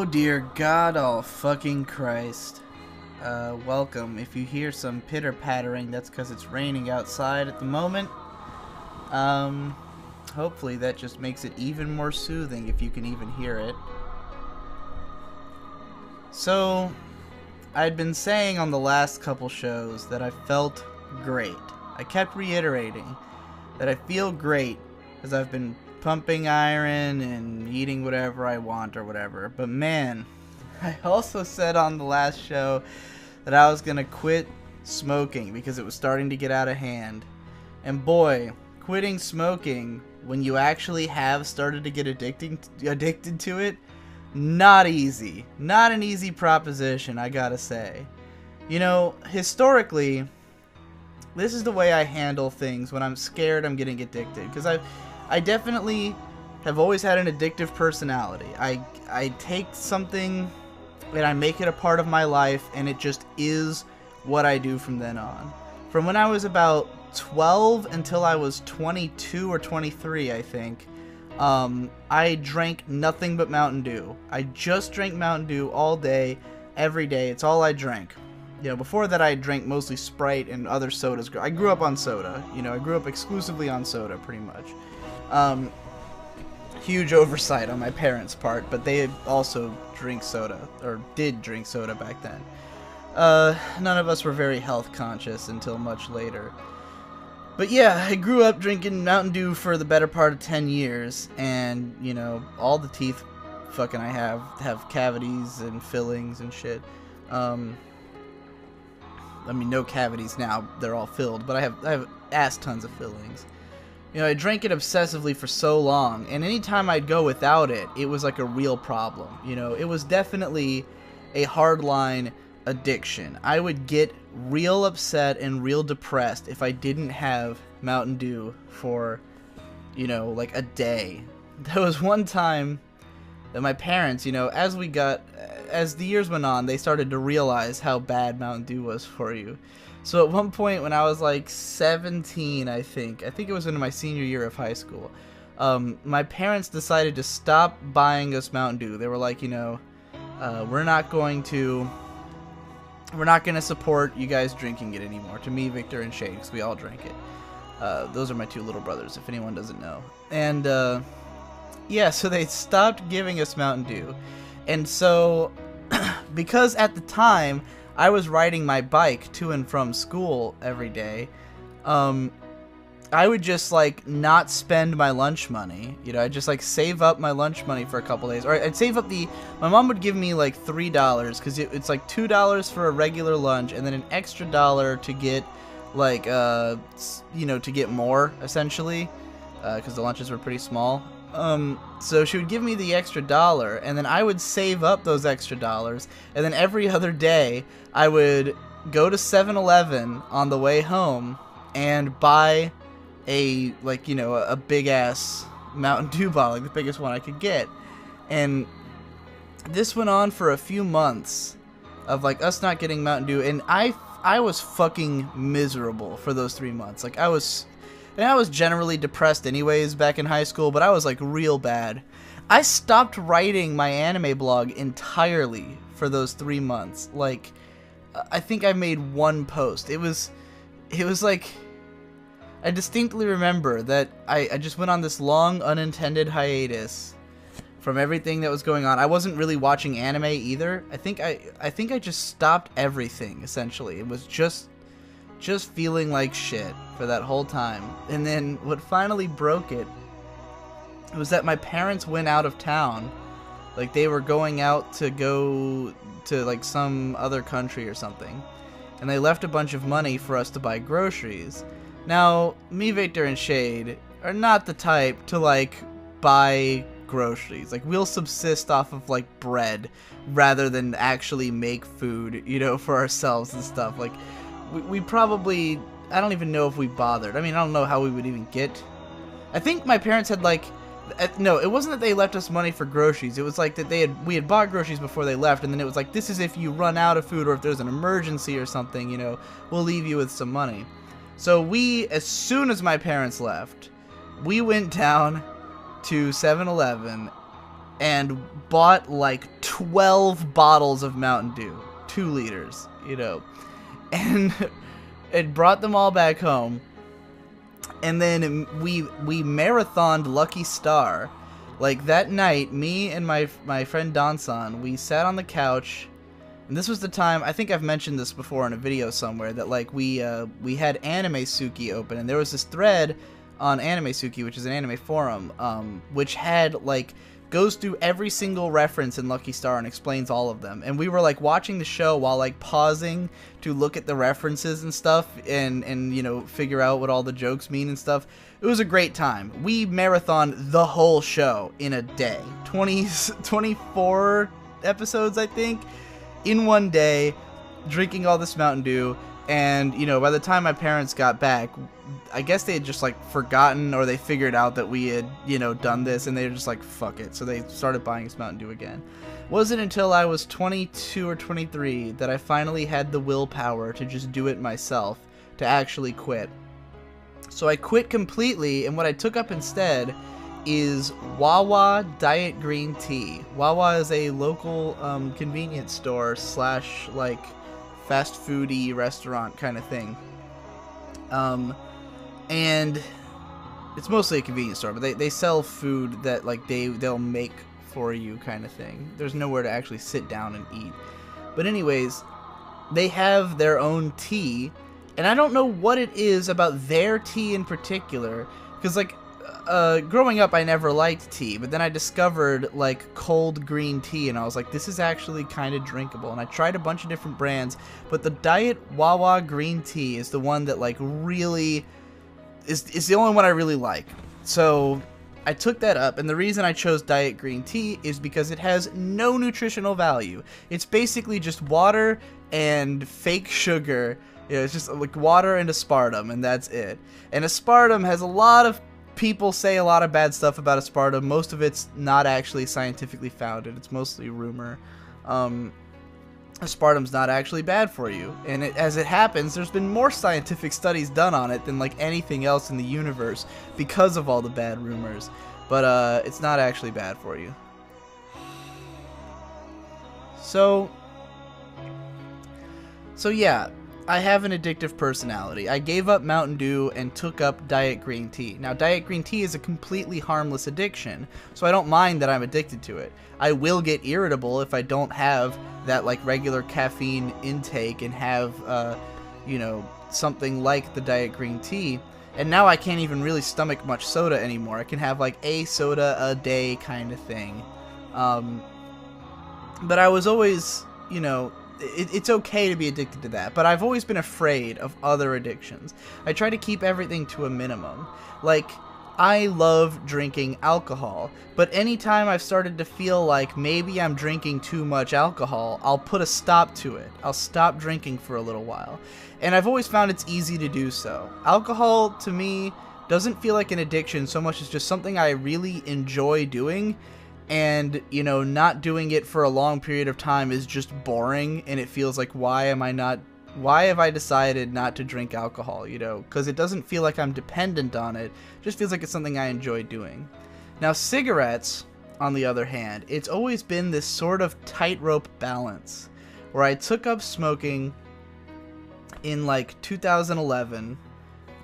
Oh dear God, all fucking Christ. Welcome. If you hear some pitter-pattering, that's because it's raining outside at the moment. Hopefully that just makes it even more soothing if you can even hear it. So, I'd been saying on the last couple shows that I felt great. I kept reiterating that I feel great as I've been pumping iron and eating whatever I want or whatever. But man, I also said on the last show that I was gonna quit smoking because it was starting to get out of hand. And boy, quitting smoking when you actually have started to get addicted to it, not easy. Not an easy proposition, I gotta say. You know, historically, this is the way I handle things when I'm scared I'm getting addicted. Because I definitely have always had an addictive personality. I take something and I make it a part of my life, and it just is what I do from then on. From when I was about 12 until I was 22 or 23, I think, I drank nothing but Mountain Dew. I just drank Mountain Dew all day, every day. It's all I drank. You know, before that I drank mostly Sprite and other sodas. I grew up on soda. You know, I grew up exclusively on soda, pretty much. Huge oversight on my parents' part, but they also drink soda, or did drink soda back then. None of us were very health conscious until much later. But yeah, I grew up drinking Mountain Dew for the better part of 10 years, and, you know, all the teeth fucking I have cavities and fillings and shit. I mean, no cavities now, they're all filled, but I have ass tons of fillings. You know, I drank it obsessively for so long, and anytime I'd go without it, it was like a real problem. You know, it was definitely a hardline addiction. I would get real upset and real depressed if I didn't have Mountain Dew for, you know, like a day. There was one time that my parents, you know, as the years went on, they started to realize how bad Mountain Dew was for you. So at one point when I was like 17, I think it was in my senior year of high school, my parents decided to stop buying us Mountain Dew. They were like, you know, we're not going to support you guys drinking it anymore. To me, Victor, and Shane, because we all drank it. Those are my two little brothers, if anyone doesn't know. And yeah, so they stopped giving us Mountain Dew. And so, because at the time I was riding my bike to and from school every day, I would just like not spend my lunch money. You know, I'd just like save up my lunch money for a couple days. Or I'd save up my mom would give me like $3 because it's like $2 for a regular lunch and then an extra $1 to get like, you know, to get more essentially, because the lunches were pretty small. So she would give me the extra $1, and then I would save up those extra dollars, and then every other day I would go to 7-Eleven on the way home and buy a, like, you know, a big ass Mountain Dew bottle, like the biggest one I could get. And this went on for a few months of like us not getting Mountain Dew, and I was fucking miserable for those 3 months. Like I was generally depressed anyways back in high school, but I was like real bad. I stopped writing my anime blog entirely for those 3 months. Like, I think I made one post. It was like, I distinctly remember that I just went on this long unintended hiatus from everything that was going on. I wasn't really watching anime either. I think I just stopped everything essentially. It was just feeling like shit for that whole time. And then what finally broke it was that my parents went out of town. Like they were going out to go to like some other country or something. And they left a bunch of money for us to buy groceries. Now, me, Victor, and Shade are not the type to like buy groceries. Like we'll subsist off of like bread rather than actually make food, you know, for ourselves and stuff. Like we probably, I don't even know if we bothered. I mean, I don't know how we would even get. I think my parents had like, no, it wasn't that they left us money for groceries. It was like that we had bought groceries before they left, and then it was like, this is if you run out of food or if there's an emergency or something, you know, we'll leave you with some money. So we, as soon as my parents left, we went down to 7-Eleven and bought like 12 bottles of Mountain Dew, 2 liters, you know, and it brought them all back home. And then we marathoned Lucky Star. Like that night, me and my friend Donson, we sat on the couch, and this was the time, I think I've mentioned this before in a video somewhere, that like we had Anime Suki open, and there was this thread on Anime Suki, which is an anime forum, which had like goes through every single reference in Lucky Star and explains all of them. And we were like watching the show while like pausing to look at the references and stuff, and you know, figure out what all the jokes mean and stuff. It was a great time. We marathoned the whole show in a day. 24 episodes, I think, in one day, drinking all this Mountain Dew. And, you know, by the time my parents got back, I guess they had just, like, forgotten, or they figured out that we had, you know, done this, and they were just like, fuck it. So they started buying us Mountain Dew again. Wasn't until I was 22 or 23 that I finally had the willpower to just do it myself, to actually quit. So I quit completely, and what I took up instead is Wawa Diet Green Tea. Wawa is a local convenience store slash, like, fast foody restaurant kind of thing. And it's mostly a convenience store, but they sell food that like they'll make for you kind of thing. There's nowhere to actually sit down and eat. But anyways, they have their own tea, and I don't know what it is about their tea in particular, because like growing up I never liked tea, but then I discovered like cold green tea, and I was like, this is actually kind of drinkable. And I tried a bunch of different brands, but the Diet Wawa green tea is the one that like really is the only one I really like. So I took that up, and the reason I chose Diet Green Tea is because it has no nutritional value. It's basically just water and fake sugar. You know, it's just like water and aspartame, and that's it. And aspartame has a lot of people say a lot of bad stuff about aspartame. Most of it's not actually scientifically founded. It's mostly rumor. Aspartame's not actually bad for you, and as it happens, there's been more scientific studies done on it than like anything else in the universe because of all the bad rumors. But it's not actually bad for you. So yeah, I have an addictive personality. I gave up Mountain Dew and took up Diet Green Tea. Now, Diet Green Tea is a completely harmless addiction, so I don't mind that I'm addicted to it. I will get irritable if I don't have that like regular caffeine intake and have, you know, something like the Diet Green Tea. And now I can't even really stomach much soda anymore. I can have like a soda a day kind of thing. But I was always, you know, it's okay to be addicted to that, but I've always been afraid of other addictions. I try to keep everything to a minimum. Like, I love drinking alcohol, but anytime I've started to feel like maybe I'm drinking too much alcohol, I'll put a stop to it. I'll stop drinking for a little while. And I've always found it's easy to do so. Alcohol, to me, doesn't feel like an addiction so much as just something I really enjoy doing. And, you know, not doing it for a long period of time is just boring, and it feels like, why have I decided not to drink alcohol, you know? Because it doesn't feel like I'm dependent on it. It just feels like it's something I enjoy doing. Now, cigarettes, on the other hand, it's always been this sort of tightrope balance, where I took up smoking in, like, 2011.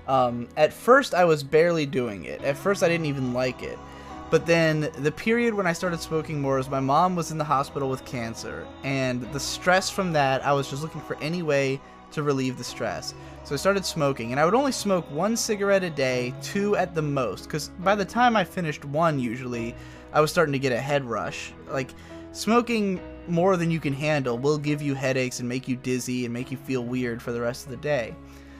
At first, I was barely doing it. At first, I didn't even like it. But then the period when I started smoking more is my mom was in the hospital with cancer, and the stress from that, I was just looking for any way to relieve the stress. So I started smoking, and I would only smoke 1 cigarette a day, 2 at the most, because by the time I finished 1 usually, I was starting to get a head rush. Like, smoking more than you can handle will give you headaches and make you dizzy and make you feel weird for the rest of the day.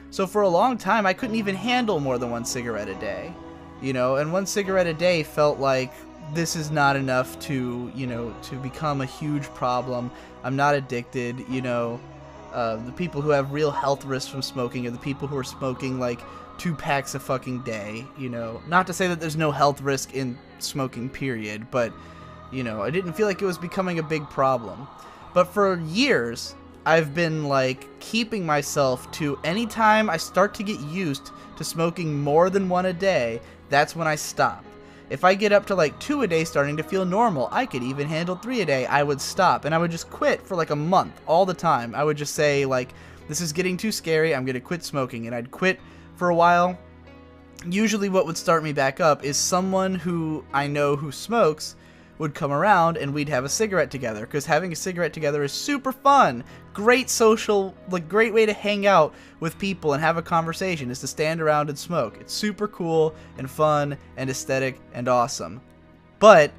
So for a long time, I couldn't even handle more than 1 cigarette a day. You know, and 1 cigarette a day felt like this is not enough to, you know, to become a huge problem. I'm not addicted, you know. The people who have real health risks from smoking are the people who are smoking like 2 packs a fucking day, you know. Not to say that there's no health risk in smoking, period, but, you know, I didn't feel like it was becoming a big problem. But for years, I've been like keeping myself to, anytime I start to get used to smoking more than 1 a day, that's when I stop. If I get up to like 2 a day starting to feel normal, I could even handle 3 a day, I would stop. And I would just quit for like a month all the time. I would just say like, this is getting too scary, I'm going to quit smoking. And I'd quit for a while. Usually what would start me back up is someone who I know who smokes would come around and we'd have a cigarette together, because having a cigarette together is super fun. Great social, like great way to hang out with people and have a conversation is to stand around and smoke. It's super cool and fun and aesthetic and awesome. But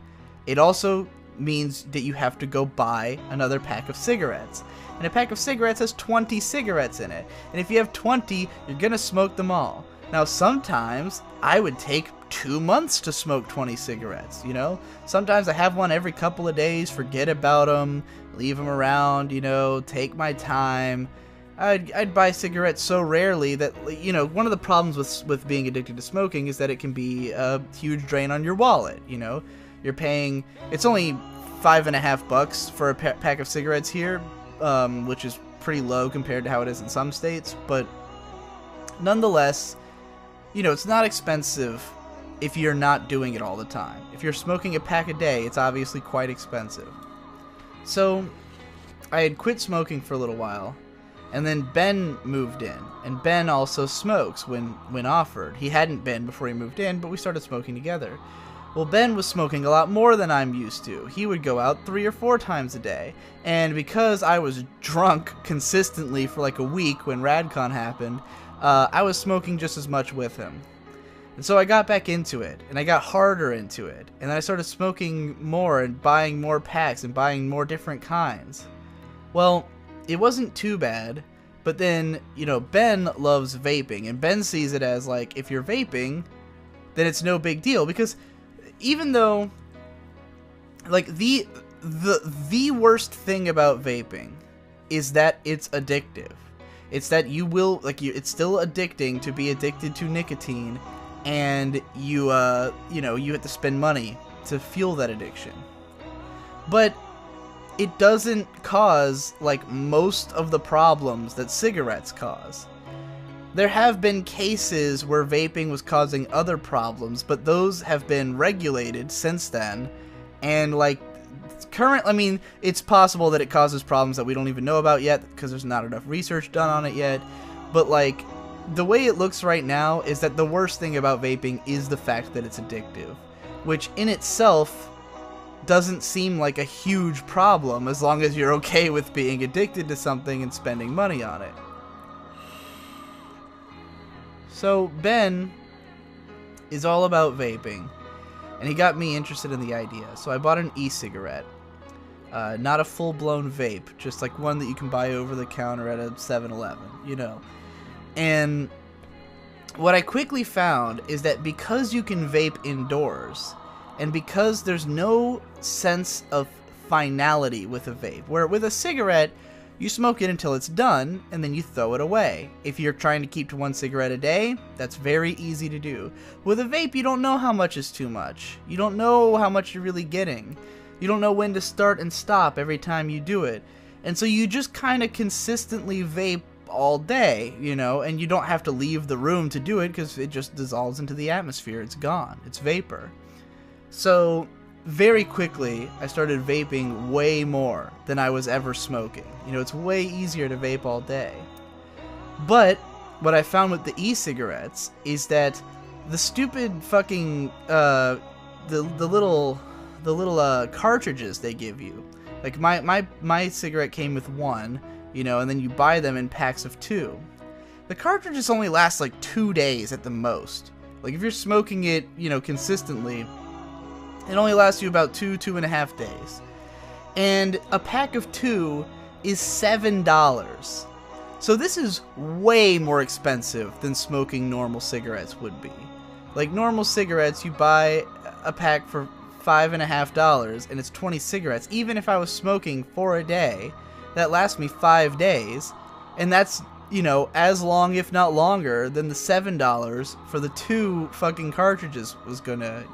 it also means that you have to go buy another pack of cigarettes. And a pack of cigarettes has 20 cigarettes in it. And if you have 20, you're gonna smoke them all. Now sometimes I would take 2 months to smoke 20 cigarettes, you know? Sometimes I have one every couple of days, forget about them, leave them around, you know, take my time. I'd buy cigarettes so rarely that, you know, one of the problems with being addicted to smoking is that it can be a huge drain on your wallet, you know? You're paying, it's only $5.50 for a pack of cigarettes here, which is pretty low compared to how it is in some states, but nonetheless, you know, it's not expensive if you're not doing it all the time. If you're smoking a pack a day, it's obviously quite expensive. So, I had quit smoking for a little while, and then Ben moved in, and Ben also smokes when offered. He hadn't been before he moved in, but we started smoking together. Well, Ben was smoking a lot more than I'm used to. He would go out 3 or 4 times a day, and because I was drunk consistently for like a week when RadCon happened, I was smoking just as much with him. And so I got back into it, and I got harder into it, and then I started smoking more and buying more packs and buying more different kinds. Well, it wasn't too bad, but then, you know, Ben loves vaping, and Ben sees it as like, if you're vaping, then it's no big deal, because even though, like, the worst thing about vaping is that it's addictive. It's that you will, like, it's still addicting to be addicted to nicotine, and you know, you have to spend money to fuel that addiction. But it doesn't cause, like, most of the problems that cigarettes cause. There have been cases where vaping was causing other problems, but those have been regulated since then, and, like, I mean, it's possible that it causes problems that we don't even know about yet, because there's not enough research done on it yet, but, like, the way it looks right now is that the worst thing about vaping is the fact that it's addictive, which in itself doesn't seem like a huge problem as long as you're okay with being addicted to something and spending money on it. So Ben is all about vaping, and he got me interested in the idea, so I bought an e-cigarette. Not a full-blown vape, just like one that you can buy over the counter at a 7-Eleven, you know. And what I quickly found is that because you can vape indoors, and because there's no sense of finality with a vape, where with a cigarette, you smoke it until it's done, and then you throw it away. If you're trying to keep to 1 cigarette a day, that's very easy to do. With a vape, you don't know how much is too much. You don't know how much you're really getting. You don't know when to start and stop every time you do it. And so you just kind of consistently vape all day, you know, and you don't have to leave the room to do it because it just dissolves into the atmosphere. It's gone. It's vapor. So very quickly, I started vaping way more than I was ever smoking. You know, it's way easier to vape all day. But what I found with the e-cigarettes is that the stupid fucking the little cartridges they give you. Like my cigarette came with 1, you know, and then you buy them in packs of 2. The cartridges only last like 2 days at the most. Like if you're smoking it, you know, consistently, it only lasts you about 2.5 days. And a pack of 2 is $7. So this is way more expensive than smoking normal cigarettes would be. Like normal cigarettes, you buy a pack for $5.50 and it's 20 cigarettes. Even if I was smoking for a day, that lasts me 5 days. And that's, you know, as long, if not longer, than the $7 for the 2 fucking cartridges was gonna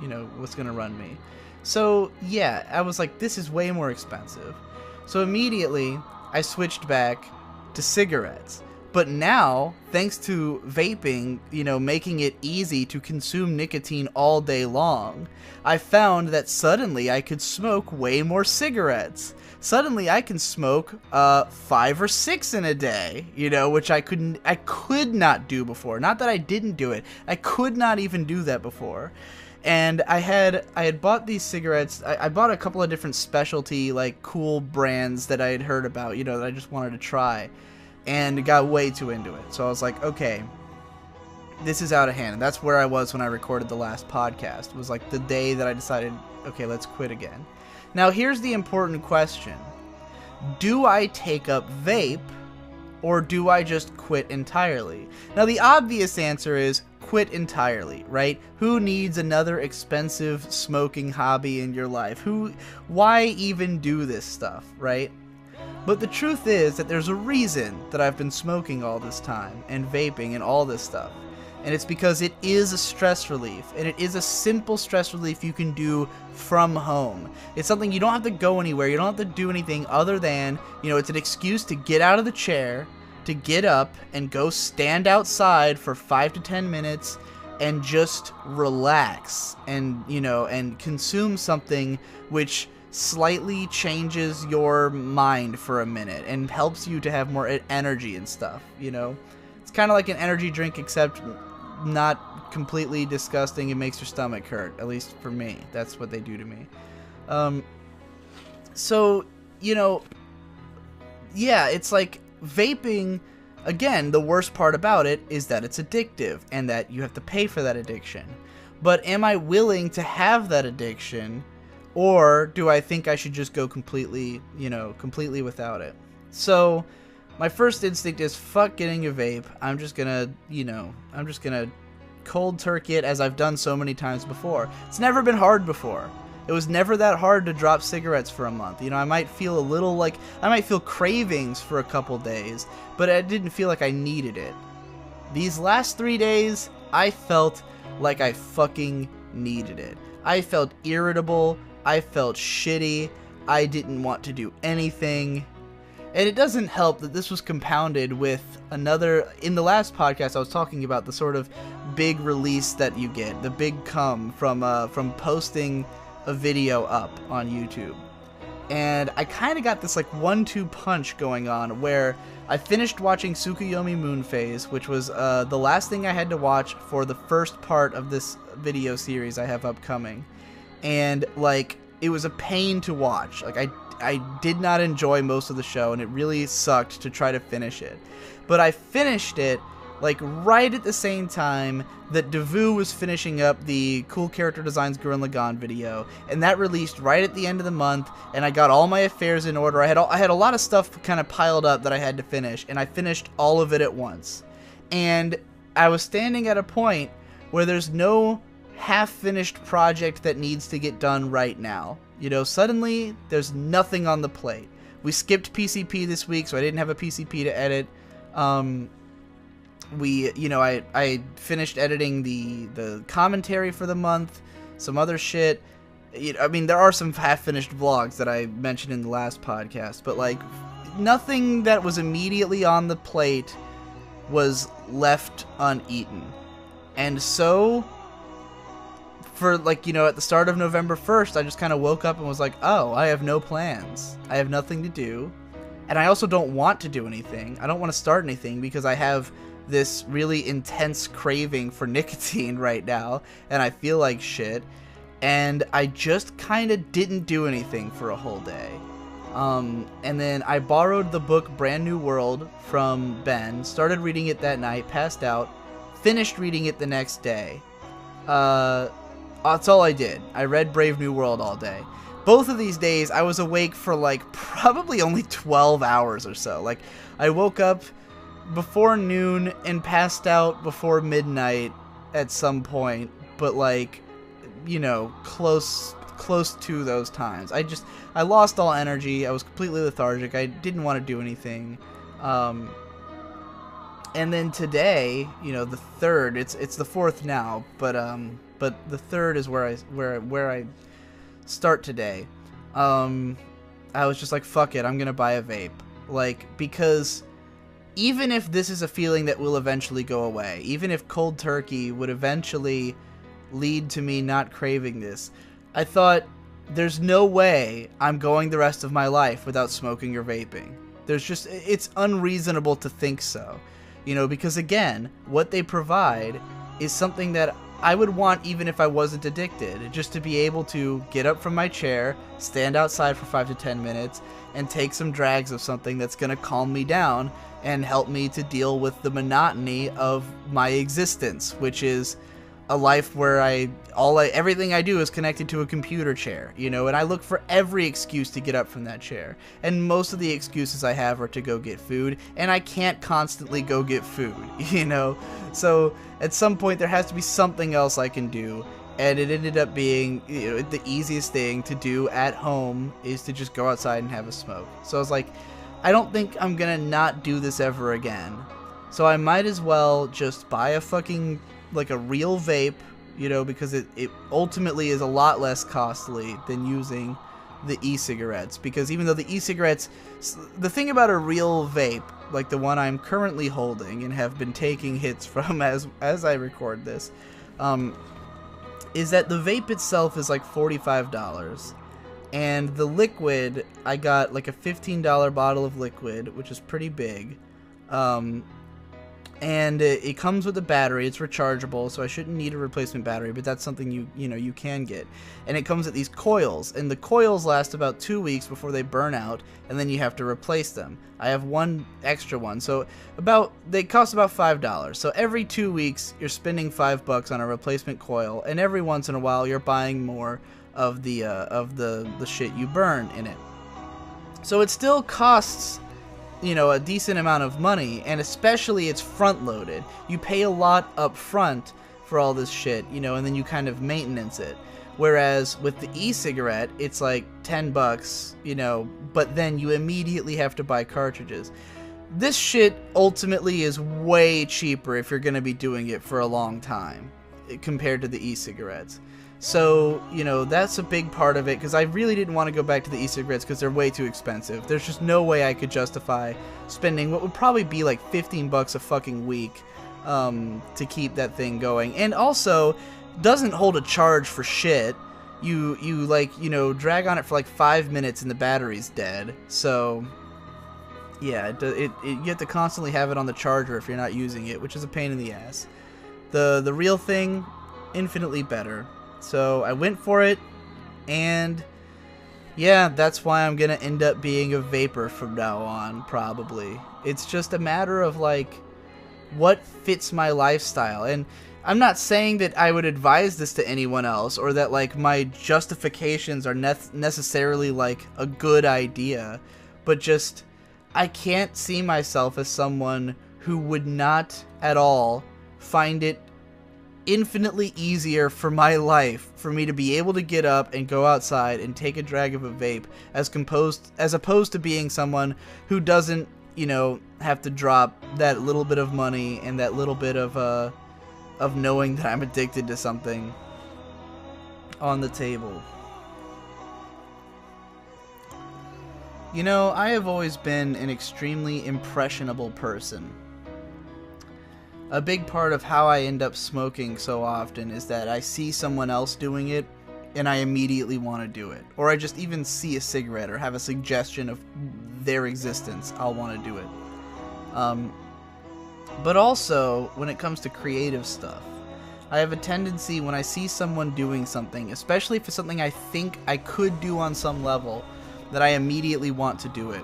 run me. So, yeah, I was like, this is way more expensive. So immediately, I switched back to cigarettes. But now, thanks to vaping, you know, making it easy to consume nicotine all day long, I found that suddenly I could smoke way more cigarettes. Suddenly I can smoke 5 or 6 in a day, you know, which I could not do before. Not that I didn't do it. I could not even do that before. And I had bought these cigarettes. I bought a couple of different specialty, like, cool brands that I had heard about, you know, that I just wanted to try. And got way too into it. So I was like, okay, this is out of hand. And that's where I was when I recorded the last podcast. It was like the day that I decided, okay, let's quit again. Now, here's the important question. Do I take up vape, or do I just quit entirely? Now, the obvious answer is quit entirely, right? Who needs another expensive smoking hobby in your life? Why even do this stuff, right? But the truth is that there's a reason that I've been smoking all this time, and vaping, and all this stuff. And it's because it is a stress relief, and it is a simple stress relief you can do from home. It's something you don't have to go anywhere, you don't have to do anything other than, you know, it's an excuse to get out of the chair, to get up, and go stand outside for 5 to 10 minutes, and just relax, and, you know, and consume something which slightly changes your mind for a minute and helps you to have more energy and stuff, you know? It's kind of like an energy drink, except not completely disgusting. It makes your stomach hurt, at least for me. That's what they do to me. So, you know, yeah, it's like vaping, again, the worst part about it is that it's addictive and that you have to pay for that addiction. But am I willing to have that addiction? Or do I think I should just go completely without it? So, my first instinct is fuck getting a vape. I'm just gonna cold turkey it as I've done so many times before. It's never been hard before. It was never that hard to drop cigarettes for a month. You know, I might feel cravings for a couple days, but I didn't feel like I needed it. These last 3 days, I felt like I fucking needed it. I felt irritable. I felt shitty. I didn't want to do anything. And it doesn't help that this was compounded with another... In the last podcast, I was talking about the sort of big release that you get, the big come from posting a video up on YouTube. And I kind of got this like 1-2 punch going on where I finished watching Tsukuyomi Moon Phase, which was the last thing I had to watch for the first part of this video series I have upcoming. And, like, it was a pain to watch. Like, I did not enjoy most of the show, and it really sucked to try to finish it. But I finished it, like, right at the same time that Devu was finishing up the Cool Character Designs Gurren Lagann video, and that released right at the end of the month, and I got all my affairs in order. I had a lot of stuff kind of piled up that I had to finish, and I finished all of it at once. And I was standing at a point where there's no half-finished project that needs to get done right now. You know, suddenly there's nothing on the plate. We skipped PCP this week, so I didn't have a PCP to edit. I finished editing the commentary for the month, some other shit. I mean, there are some half-finished vlogs that I mentioned in the last podcast, but, like, nothing that was immediately on the plate was left uneaten. And so, for, like, you know, at the start of November 1st, I just kind of woke up and was like, oh, I have no plans. I have nothing to do. And I also don't want to do anything. I don't want to start anything because I have this really intense craving for nicotine right now, and I feel like shit. And I just kind of didn't do anything for a whole day. And then I borrowed the book Brand New World from Ben, started reading it that night, passed out, finished reading it the next day. That's all I did. I read Brave New World all day. Both of these days, I was awake for, like, probably only 12 hours or so. Like, I woke up before noon and passed out before midnight at some point, but, like, you know, close to those times. I lost all energy. I was completely lethargic. I didn't want to do anything. And then today, you know, the 3rd, it's the 4th now, but the 3rd is where I start today. I was just like, fuck it, I'm gonna buy a vape. Like, because even if this is a feeling that will eventually go away, even if cold turkey would eventually lead to me not craving this, I thought, there's no way I'm going the rest of my life without smoking or vaping. It's unreasonable to think so. You know, because again, what they provide is something that I would want even if I wasn't addicted. Just to be able to get up from my chair, stand outside for 5 to 10 minutes, and take some drags of something that's going to calm me down and help me to deal with the monotony of my existence, which is a life where everything I do is connected to a computer chair, you know, and I look for every excuse to get up from that chair. And most of the excuses I have are to go get food, and I can't constantly go get food, you know. So at some point there has to be something else I can do, and it ended up being, you know, the easiest thing to do at home is to just go outside and have a smoke. So I was like, I don't think I'm gonna not do this ever again. So I might as well just buy a fucking, like, a real vape, you know, because it ultimately is a lot less costly than using the e-cigarettes. Because even though the e-cigarettes, the thing about a real vape, like the one I'm currently holding and have been taking hits from as I record this, is that the vape itself is like $45. And the liquid, I got like a $15 bottle of liquid, which is pretty big. And it comes with a battery. It's rechargeable, so I shouldn't need a replacement battery, but that's something you can get. And it comes with these coils, and the coils last about 2 weeks before they burn out, and then you have to replace them. I have one extra one, so they cost about $5. So every 2 weeks you're spending $5 on a replacement coil, and every once in a while you're buying more of the shit you burn in it. So it still costs, you know, a decent amount of money, and especially it's front loaded. You pay a lot up front for all this shit, you know, and then you kind of maintenance it. Whereas with the e-cigarette, it's like $10, you know, but then you immediately have to buy cartridges. This shit ultimately is way cheaper if you're going to be doing it for a long time compared to the e-cigarettes. So, you know, that's a big part of it, because I really didn't want to go back to the e-cigarettes because they're way too expensive. There's just no way I could justify spending what would probably be like $15 a fucking week to keep that thing going. And also, doesn't hold a charge for shit. You like, you know, drag on it for like 5 minutes and the battery's dead. So, yeah, you have to constantly have it on the charger if you're not using it, which is a pain in the ass. The real thing, infinitely better. So I went for it, and yeah, that's why I'm gonna end up being a vapor from now on, probably. It's just a matter of, like, what fits my lifestyle. And I'm not saying that I would advise this to anyone else, or that, like, my justifications are necessarily, like, a good idea, but just, I can't see myself as someone who would not at all find it infinitely easier for my life for me to be able to get up and go outside and take a drag of a vape as opposed to being someone who doesn't, you know, have to drop that little bit of money and that little bit of knowing that I'm addicted to something on the table. You know, I have always been an extremely impressionable person. A big part of how I end up smoking so often is that I see someone else doing it and I immediately want to do it. Or I just even see a cigarette or have a suggestion of their existence, I'll want to do it. But also, when it comes to creative stuff, I have a tendency when I see someone doing something, especially if it's something I think I could do on some level, that I immediately want to do it.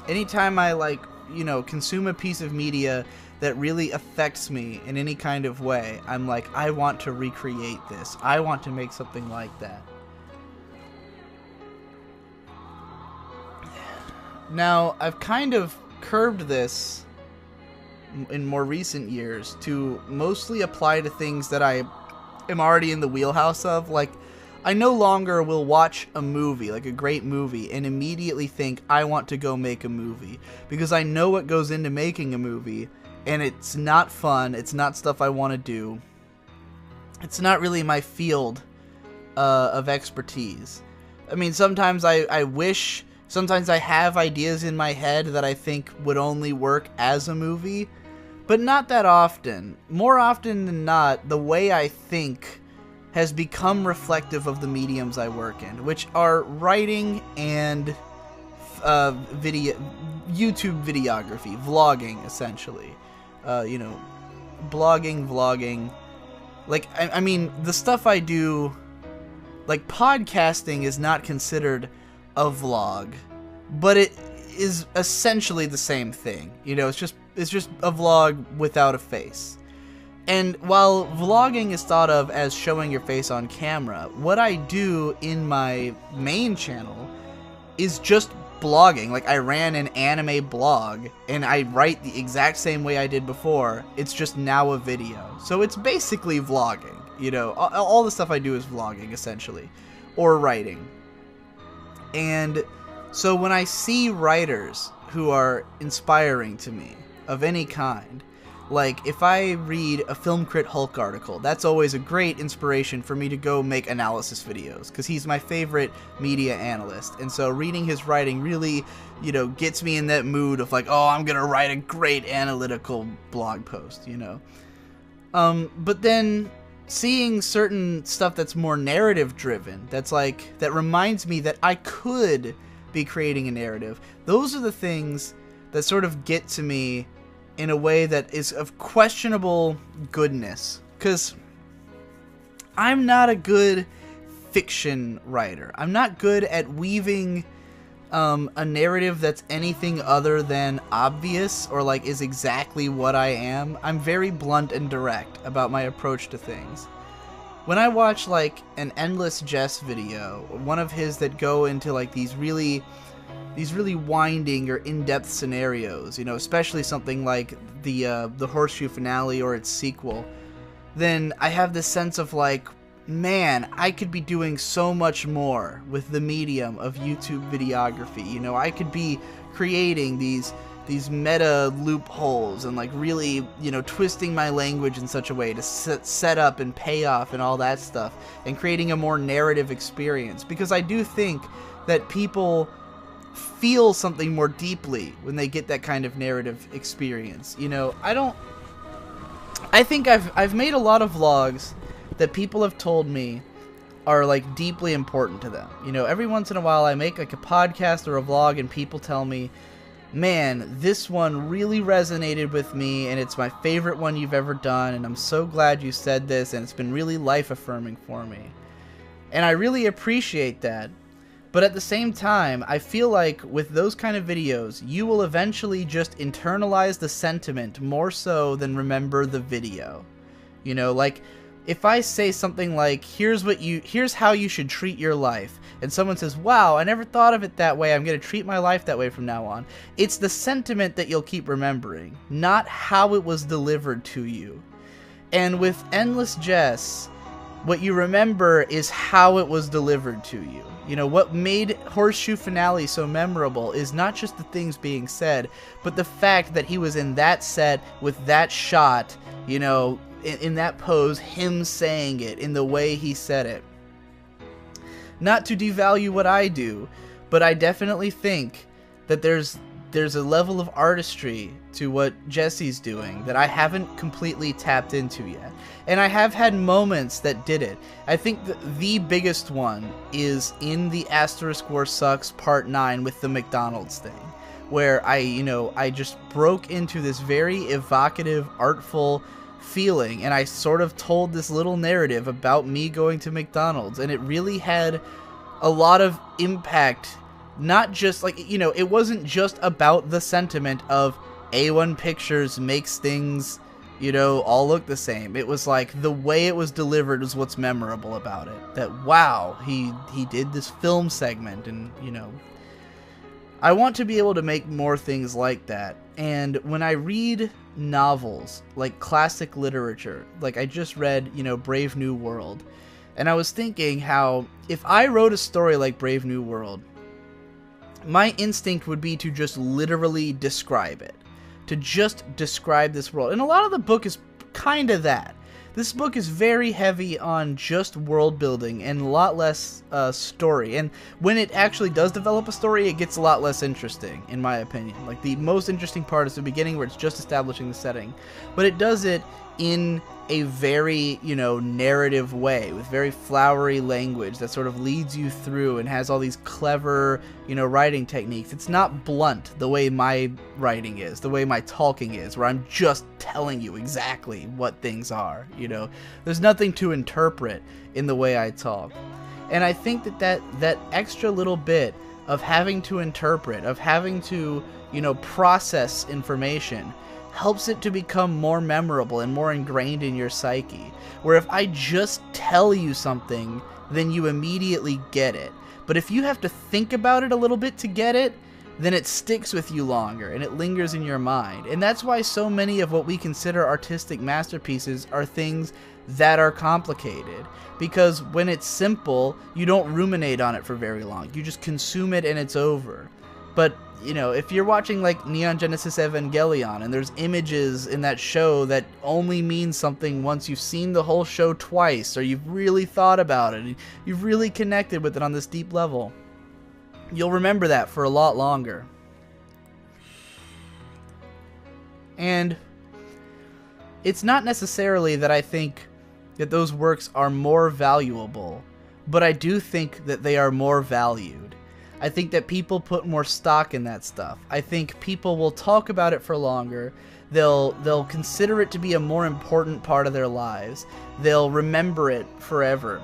Anytime I, like, you know, consume a piece of media that really affects me in any kind of way, I'm like, I want to recreate this. I want to make something like that. Now, I've kind of curbed this in more recent years to mostly apply to things that I am already in the wheelhouse of. Like, I no longer will watch a movie, like a great movie, and immediately think, I want to go make a movie. Because I know what goes into making a movie, and it's not fun, it's not stuff I want to do. It's not really my field of expertise. I mean, sometimes I wish Sometimes I have ideas in my head that I think would only work as a movie, but not that often. More often than not, the way I think has become reflective of the mediums I work in, which are writing and YouTube videography, vlogging, essentially. You know, blogging, vlogging. Like, I mean, the stuff I do, like, podcasting is not considered a vlog, but it is essentially the same thing. You know, it's just a vlog without a face. And while vlogging is thought of as showing your face on camera, what I do in my main channel is just blogging. Like, I ran an anime blog, and I write the exact same way I did before. It's just now a video. So it's basically vlogging, you know. All the stuff I do is vlogging, essentially, or writing. And so when I see writers who are inspiring to me of any kind, like, if I read a Film Crit Hulk article, that's always a great inspiration for me to go make analysis videos, because he's my favorite media analyst. And so reading his writing really, you know, gets me in that mood of like, oh, I'm going to write a great analytical blog post, you know. But then seeing certain stuff that's more narrative driven, that's like, that reminds me that I could be creating a narrative, those are the things that sort of get to me in a way that is of questionable goodness, because I'm not a good fiction writer. I'm not good at weaving a narrative that's anything other than obvious or like is exactly what I am. I'm very blunt and direct about my approach to things. When I watch like an Endless Jest video, one of his that go into like these really winding or in-depth scenarios, you know, especially something like the Horseshoe finale or its sequel, then I have this sense of like, man, I could be doing so much more with the medium of YouTube videography. You know, I could be creating these meta loopholes and like really, you know, twisting my language in such a way to set up and pay off and all that stuff, and creating a more narrative experience, because I do think that people feel something more deeply when they get that kind of narrative experience. You know, I think I've made a lot of vlogs that people have told me are like deeply important to them. You know, every once in a while I make like a podcast or a vlog and people tell me, man, this one really resonated with me and it's my favorite one you've ever done, and I'm so glad you said this, and it's been really life affirming for me. And I really appreciate that. But at the same time, I feel like with those kind of videos, you will eventually just internalize the sentiment more so than remember the video. You know, like, if I say something like, here's how you should treat your life, and someone says, wow, I never thought of it that way, I'm going to treat my life that way from now on. It's the sentiment that you'll keep remembering, not how it was delivered to you. And with Endless Jest, what you remember is how it was delivered to you. You know, what made Horseshoe Finale so memorable is not just the things being said, but the fact that he was in that set with that shot, you know, in that pose, him saying it in the way he said it. Not to devalue what I do, but I definitely think that there's a level of artistry to what Jesse's doing that I haven't completely tapped into yet. And I have had moments that did it. I think the biggest one is in the Asterisk War Sucks Part 9 with the McDonald's thing, where I just broke into this very evocative, artful feeling, and I sort of told this little narrative about me going to McDonald's, and it really had a lot of impact. Not just like, you know, it wasn't just about the sentiment of A1 Pictures makes things, you know, all look the same. It was like the way it was delivered was what's memorable about it. That, wow, he did this film segment, and, you know, I want to be able to make more things like that. And when I read novels, like classic literature, like I just read, you know, Brave New World, and I was thinking how if I wrote a story like Brave New World, my instinct would be to just literally describe it. To just describe this world. And a lot of the book is kind of that. This book is very heavy on just world building and a lot less story. And when it actually does develop a story, it gets a lot less interesting, in my opinion. Like, the most interesting part is the beginning, where it's just establishing the setting. But it does it in a very, you know, narrative way, with very flowery language that sort of leads you through and has all these clever, you know, writing techniques. It's not blunt the way my writing is, the way my talking is, where I'm just telling you exactly what things are, you know. There's nothing to interpret in the way I talk. And I think that extra little bit of having to interpret, of having to, you know, process information, helps it to become more memorable and more ingrained in your psyche. Where if I just tell you something, then you immediately get it. But if you have to think about it a little bit to get it, then it sticks with you longer and it lingers in your mind. And that's why so many of what we consider artistic masterpieces are things that are complicated. Because when it's simple, you don't ruminate on it for very long. You just consume it and it's over. But, you know, if you're watching like Neon Genesis Evangelion and there's images in that show that only mean something once you've seen the whole show twice, or you've really thought about it, and you've really connected with it on this deep level, you'll remember that for a lot longer. And it's not necessarily that I think that those works are more valuable, but I do think that they are more valued. I think that people put more stock in that stuff. I think people will talk about it for longer. They'll consider it to be a more important part of their lives. They'll remember it forever.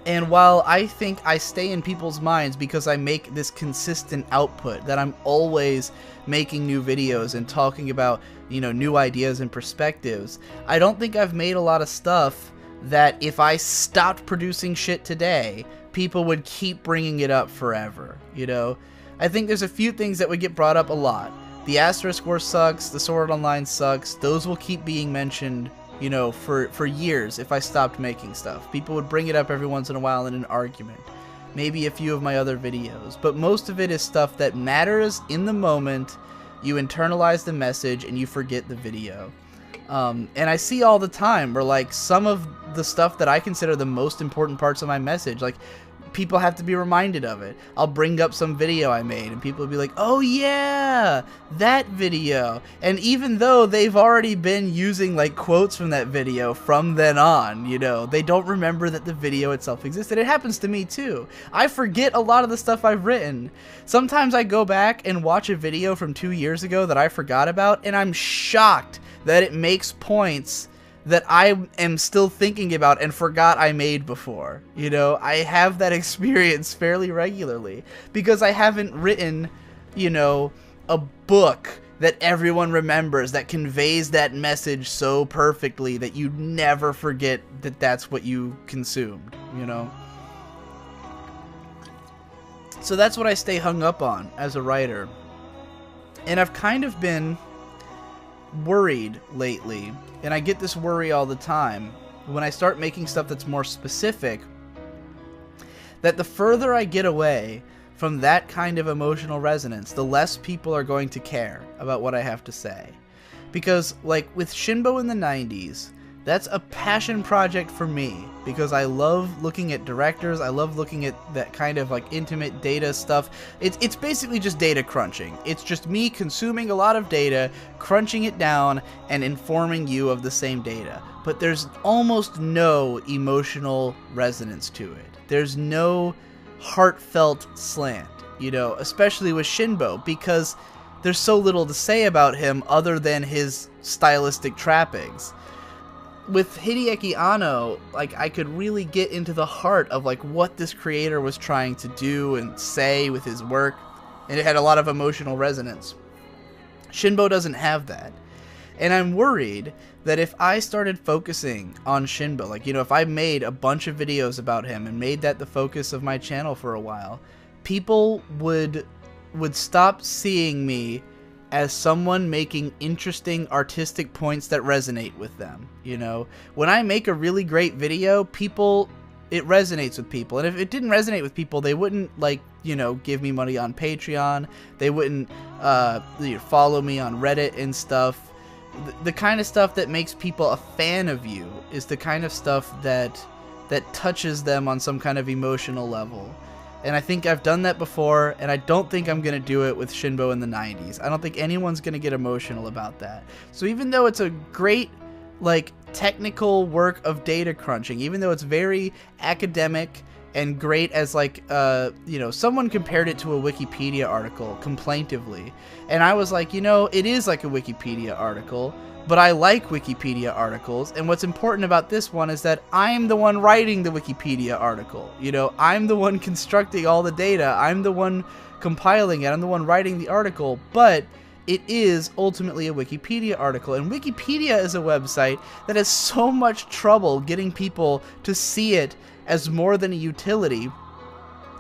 And while I think I stay in people's minds because I make this consistent output, that I'm always making new videos and talking about, you know, new ideas and perspectives, I don't think I've made a lot of stuff that if I stopped producing shit today, people would keep bringing it up forever, you know? I think there's a few things that would get brought up a lot. The Asterisk War sucks, the Sword Art Online sucks, those will keep being mentioned, you know, for years if I stopped making stuff. People would bring it up every once in a while in an argument. Maybe a few of my other videos, but most of it is stuff that matters in the moment, you internalize the message, and you forget the video. And I see all the time where, like, some of the stuff that I consider the most important parts of my message, like, people have to be reminded of it. I'll bring up some video I made and people will be like, oh yeah, that video. And even though they've already been using like quotes from that video from then on, you know, they don't remember that the video itself existed. It happens to me too. I forget a lot of the stuff I've written. Sometimes I go back and watch a video from 2 years ago that I forgot about, and I'm shocked that it makes points that I am still thinking about and forgot I made before. You know, I have that experience fairly regularly because I haven't written, you know, a book that everyone remembers that conveys that message so perfectly that you never forget that that's what you consumed, you know? So that's what I stay hung up on as a writer. And I've kind of been worried lately, and I get this worry all the time when I start making stuff that's more specific, that the further I get away from that kind of emotional resonance, the less people are going to care about what I have to say. Because, like, with Shinbo in the 90s, that's a passion project for me, because I love looking at directors, I love looking at that kind of like intimate data stuff. It's basically just data crunching. It's just me consuming a lot of data, crunching it down, and informing you of the same data. But there's almost no emotional resonance to it. There's no heartfelt slant, you know, especially with Shinbo, because there's so little to say about him other than his stylistic trappings. With Hideaki Anno, like, I could really get into the heart of like what this creator was trying to do and say with his work, and it had a lot of emotional resonance. Shinbo doesn't have that. And I'm worried that if I started focusing on Shinbo, like, you know, if I made a bunch of videos about him and made that the focus of my channel for a while, people would stop seeing me as someone making interesting artistic points that resonate with them, you know? When I make a really great video, it resonates with people. And if it didn't resonate with people, they wouldn't, like, you know, give me money on Patreon. They wouldn't follow me on Reddit and stuff. the kind of stuff that makes people a fan of you is the kind of stuff that touches them on some kind of emotional level. And I think I've done that before, and I don't think I'm going to do it with Shinbo in the 90s. I don't think anyone's going to get emotional about that. So even though it's a great, like, technical work of data crunching, even though it's very academic and great as, like, you know, someone compared it to a Wikipedia article complaintively. And I was like, you know, it is like a Wikipedia article, but I like Wikipedia articles, and what's important about this one is that I'm the one writing the Wikipedia article. You know, I'm the one constructing all the data, I'm the one compiling it, I'm the one writing the article, but it is ultimately a Wikipedia article, and Wikipedia is a website that has so much trouble getting people to see it as more than a utility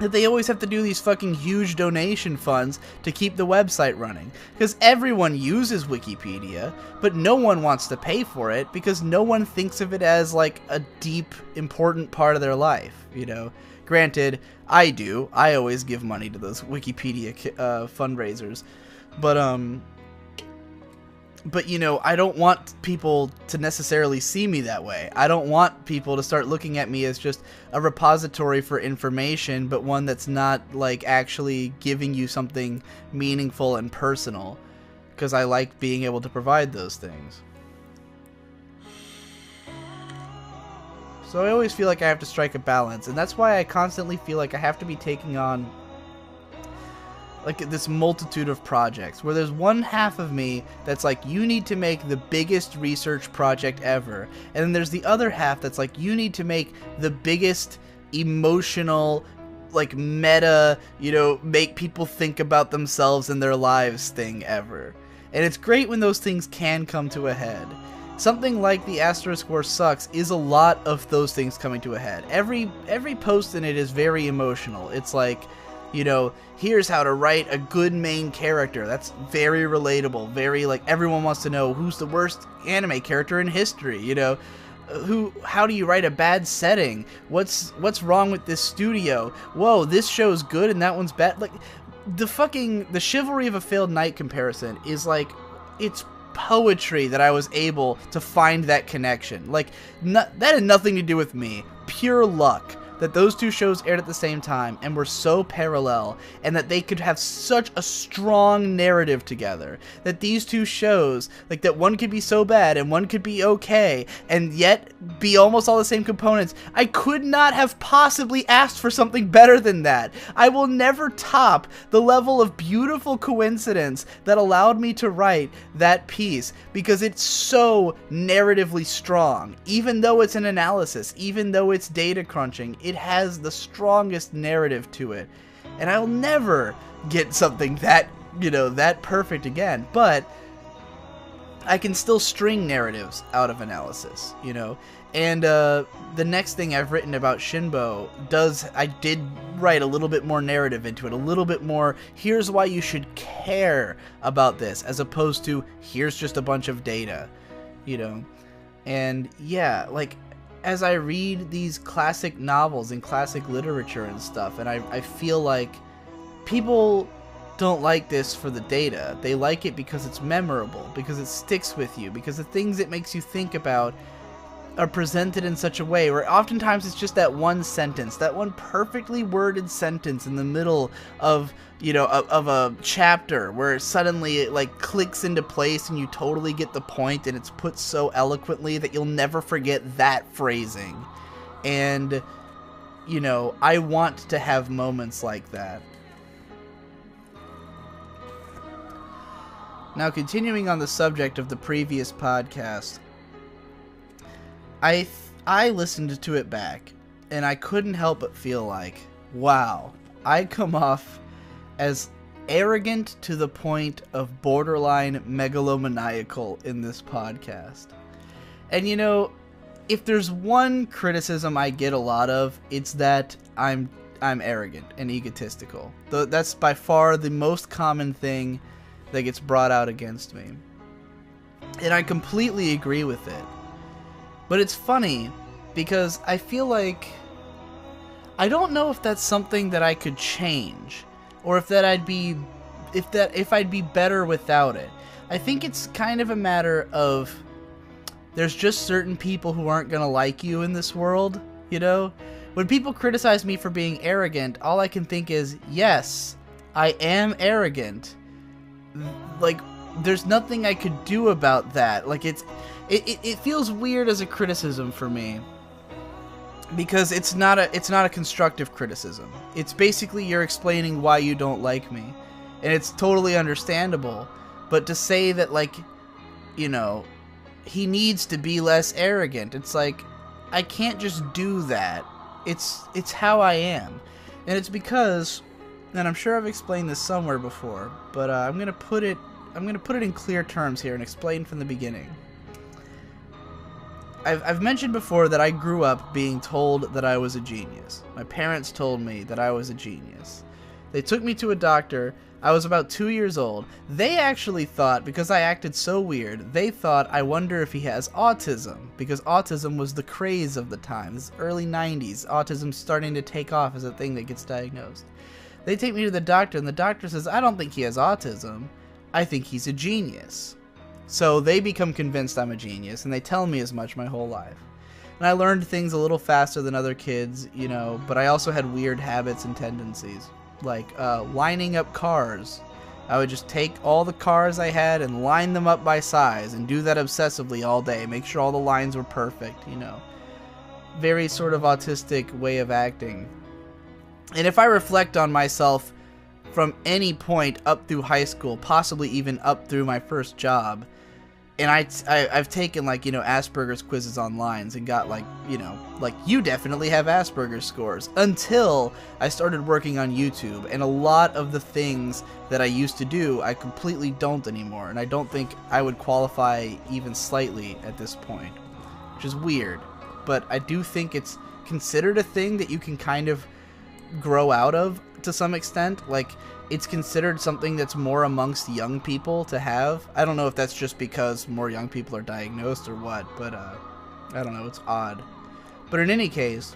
that they always have to do these fucking huge donation funds to keep the website running. Because everyone uses Wikipedia, but no one wants to pay for it because no one thinks of it as like a deep, important part of their life, you know? Granted, I do. I always give money to those Wikipedia fundraisers. But, you know, I don't want people to necessarily see me that way. I don't want people to start looking at me as just a repository for information, but one that's not, like, actually giving you something meaningful and personal. Because I like being able to provide those things. So I always feel like I have to strike a balance, and that's why I constantly feel like I have to be taking on like this multitude of projects, where there's one half of me that's like, you need to make the biggest research project ever, and then there's the other half that's like, you need to make the biggest emotional, like, meta, you know, make people think about themselves and their lives thing ever. And it's great when those things can come to a head. Something like the Asterisk War Sucks is a lot of those things coming to a head. Every post in it is very emotional. It's like, you know, here's how to write a good main character. That's very relatable. Very, like, everyone wants to know who's the worst anime character in history, you know? How do you write a bad setting? What's wrong with this studio? Whoa, this show's good and that one's bad. Like, the Chivalry of a Failed Knight comparison is like, it's poetry that I was able to find that connection. Like, that had nothing to do with me. Pure luck that those two shows aired at the same time and were so parallel, and that they could have such a strong narrative together, that these two shows, like, that one could be so bad and one could be okay and yet be almost all the same components. I could not have possibly asked for something better than that. I will never top the level of beautiful coincidence that allowed me to write that piece, because it's so narratively strong. Even though it's an analysis, even though it's data crunching, it has the strongest narrative to it. And I'll never get something that, you know, that perfect again, but I can still string narratives out of analysis, you know. And the next thing I've written about Shinbo I did write a little bit more narrative into it, a little bit more, here's why you should care about this, as opposed to, here's just a bunch of data, you know. And yeah, like, as I read these classic novels and classic literature and stuff, and I feel like people don't like this for the data. They like it because it's memorable, because it sticks with you, because the things it makes you think about are presented in such a way where oftentimes it's just that one sentence, that one perfectly worded sentence in the middle of, you know, of a chapter, where suddenly it, like, clicks into place and you totally get the point, and it's put so eloquently that you'll never forget that phrasing. And, you know, I want to have moments like that. Now, continuing on the subject of the previous podcast, I listened to it back, and I couldn't help but feel like, wow, I come off as arrogant to the point of borderline megalomaniacal in this podcast. And, you know, if there's one criticism I get a lot of, it's that I'm arrogant and egotistical. That's by far the most common thing that gets brought out against me. And I completely agree with it. But it's funny, because I feel like, I don't know if that's something that I could change, or if I'd be better without it. I think it's kind of a matter of there's just certain people who aren't gonna like you in this world, you know? When people criticize me for being arrogant, all I can think is, yes, I am arrogant. Like, there's nothing I could do about that. Like, it feels weird as a criticism for me, because it's not a constructive criticism. It's basically you're explaining why you don't like me, and it's totally understandable. But to say that, like, you know, he needs to be less arrogant, it's like, I can't just do that. It's how I am, and it's because, and I'm sure I've explained this somewhere before, but I'm gonna put it in clear terms here and explain from the beginning. I've mentioned before that I grew up being told that I was a genius. My parents told me that I was a genius. They took me to a doctor. I was about 2 years old. They actually thought, because I acted so weird, they thought, I wonder if he has autism, because autism was the craze of the time. This early 90s, autism's starting to take off as a thing that gets diagnosed. They take me to the doctor, and the doctor says, I don't think he has autism. I think he's a genius. So they become convinced I'm a genius, and they tell me as much my whole life. And I learned things a little faster than other kids, you know, but I also had weird habits and tendencies. Like lining up cars. I would just take all the cars I had and line them up by size, and do that obsessively all day. Make sure all the lines were perfect, you know. Very sort of autistic way of acting. And if I reflect on myself from any point up through high school, possibly even up through my first job, and I've taken, like, you know, Asperger's quizzes online and got, like, you know, like, you definitely have Asperger's scores, until I started working on YouTube, and a lot of the things that I used to do I completely don't anymore, and I don't think I would qualify even slightly at this point, which is weird, but I do think it's considered a thing that you can kind of grow out of to some extent. Like, it's considered something that's more amongst young people to have. I don't know if that's just because more young people are diagnosed or what, but I don't know, it's odd. But in any case,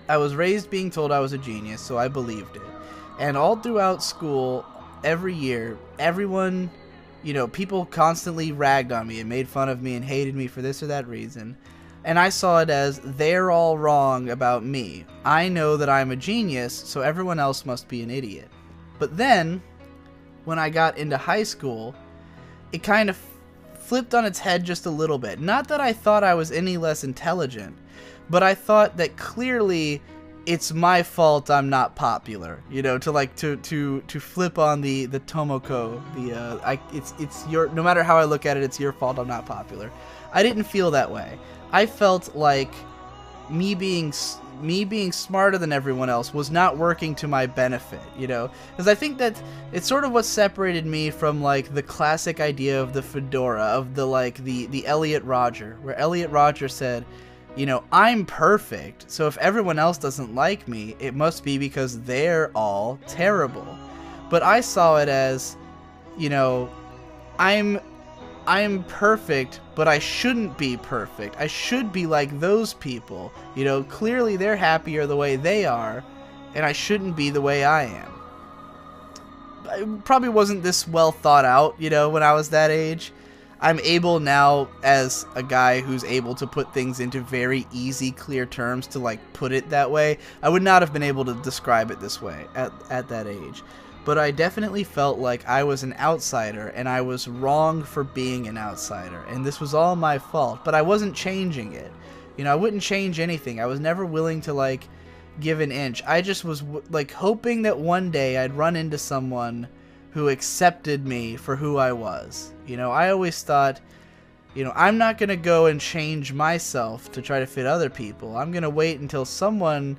I was raised being told I was a genius, so I believed it. And all throughout school, every year, everyone, you know, people constantly ragged on me and made fun of me and hated me for this or that reason. And I saw it as, they're all wrong about me. I know that I'm a genius, so everyone else must be an idiot. But then, when I got into high school, it kind of flipped on its head just a little bit. Not that I thought I was any less intelligent, but I thought that clearly it's my fault I'm not popular. You know, to flip on the Tomoko, it's your, no matter how I look at it, it's your fault I'm not popular. I didn't feel that way. I felt like me being smarter than everyone else was not working to my benefit, you know? Because I think that it's sort of what separated me from, like, the classic idea of the fedora, of the, like, the Elliot Rodger, where Elliot Rodger said, you know, I'm perfect, so if everyone else doesn't like me, it must be because they're all terrible. But I saw it as, you know, I'm perfect, but I shouldn't be perfect. I should be like those people. You know, clearly they're happier the way they are, and I shouldn't be the way I am. It probably wasn't this well thought out, you know, when I was that age. I'm able now, as a guy who's able to put things into very easy, clear terms, to, like, put it that way. I would not have been able to describe it this way at that age. But I definitely felt like I was an outsider, and I was wrong for being an outsider, and this was all my fault, but I wasn't changing it. You know, I wouldn't change anything. I was never willing to, like, give an inch. I just was, like, hoping that one day I'd run into someone who accepted me for who I was. You know, I always thought, you know, I'm not gonna go and change myself to try to fit other people. I'm gonna wait until someone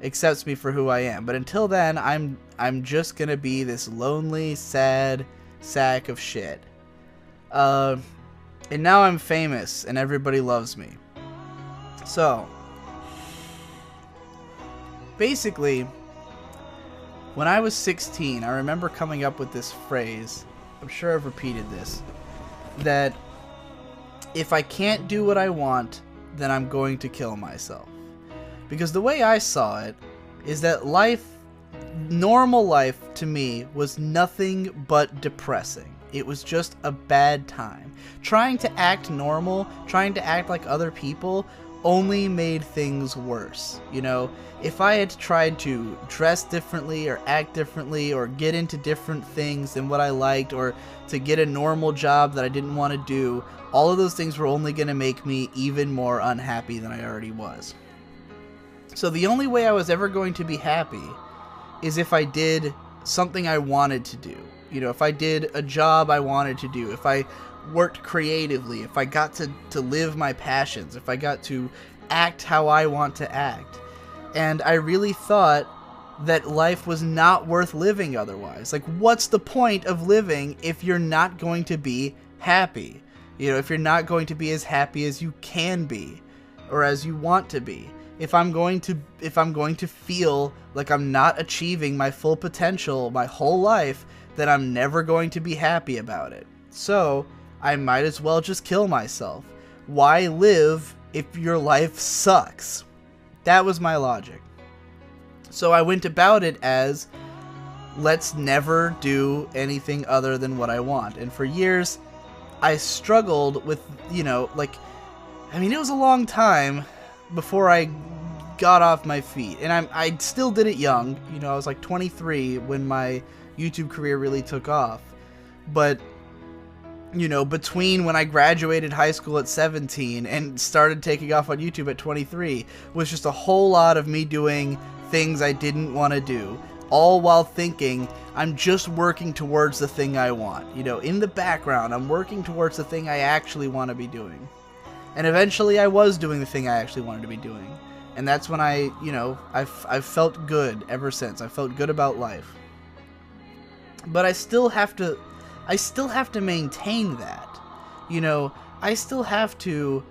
accepts me for who I am. But until then, I'm just gonna be this lonely, sad sack of shit. And now I'm famous, and everybody loves me. So, basically, when I was 16, I remember coming up with this phrase, I'm sure I've repeated this, that if I can't do what I want, then I'm going to kill myself. Because the way I saw it is that life, normal life to me, was nothing but depressing. It was just a bad time. Trying to act normal, trying to act like other people, only made things worse. You know, if I had tried to dress differently or act differently or get into different things than what I liked, or to get a normal job that I didn't want to do, all of those things were only going to make me even more unhappy than I already was. So the only way I was ever going to be happy is if I did something I wanted to do. You know, if I did a job I wanted to do, if I worked creatively, if I got to live my passions, if I got to act how I want to act. And I really thought that life was not worth living otherwise. Like, what's the point of living if you're not going to be happy? You know, if you're not going to be as happy as you can be, or as you want to be. If I'm going to feel like I'm not achieving my full potential my whole life, then I'm never going to be happy about it. So I might as well just kill myself. Why live if your life sucks? That was my logic. So I went about it as, let's never do anything other than what I want. And for years, I struggled with, you know, like, I mean, it was a long time before I got off my feet. And I still did it young. You know, I was like 23 when my YouTube career really took off. But, you know, between when I graduated high school at 17 and started taking off on YouTube at 23 was just a whole lot of me doing things I didn't want to do, all while thinking I'm just working towards the thing I want. You know, in the background, I'm working towards the thing I actually want to be doing. And eventually I was doing the thing I actually wanted to be doing. And that's when I've felt good ever since. I felt good about life. But I still have to maintain that. You know, I still have to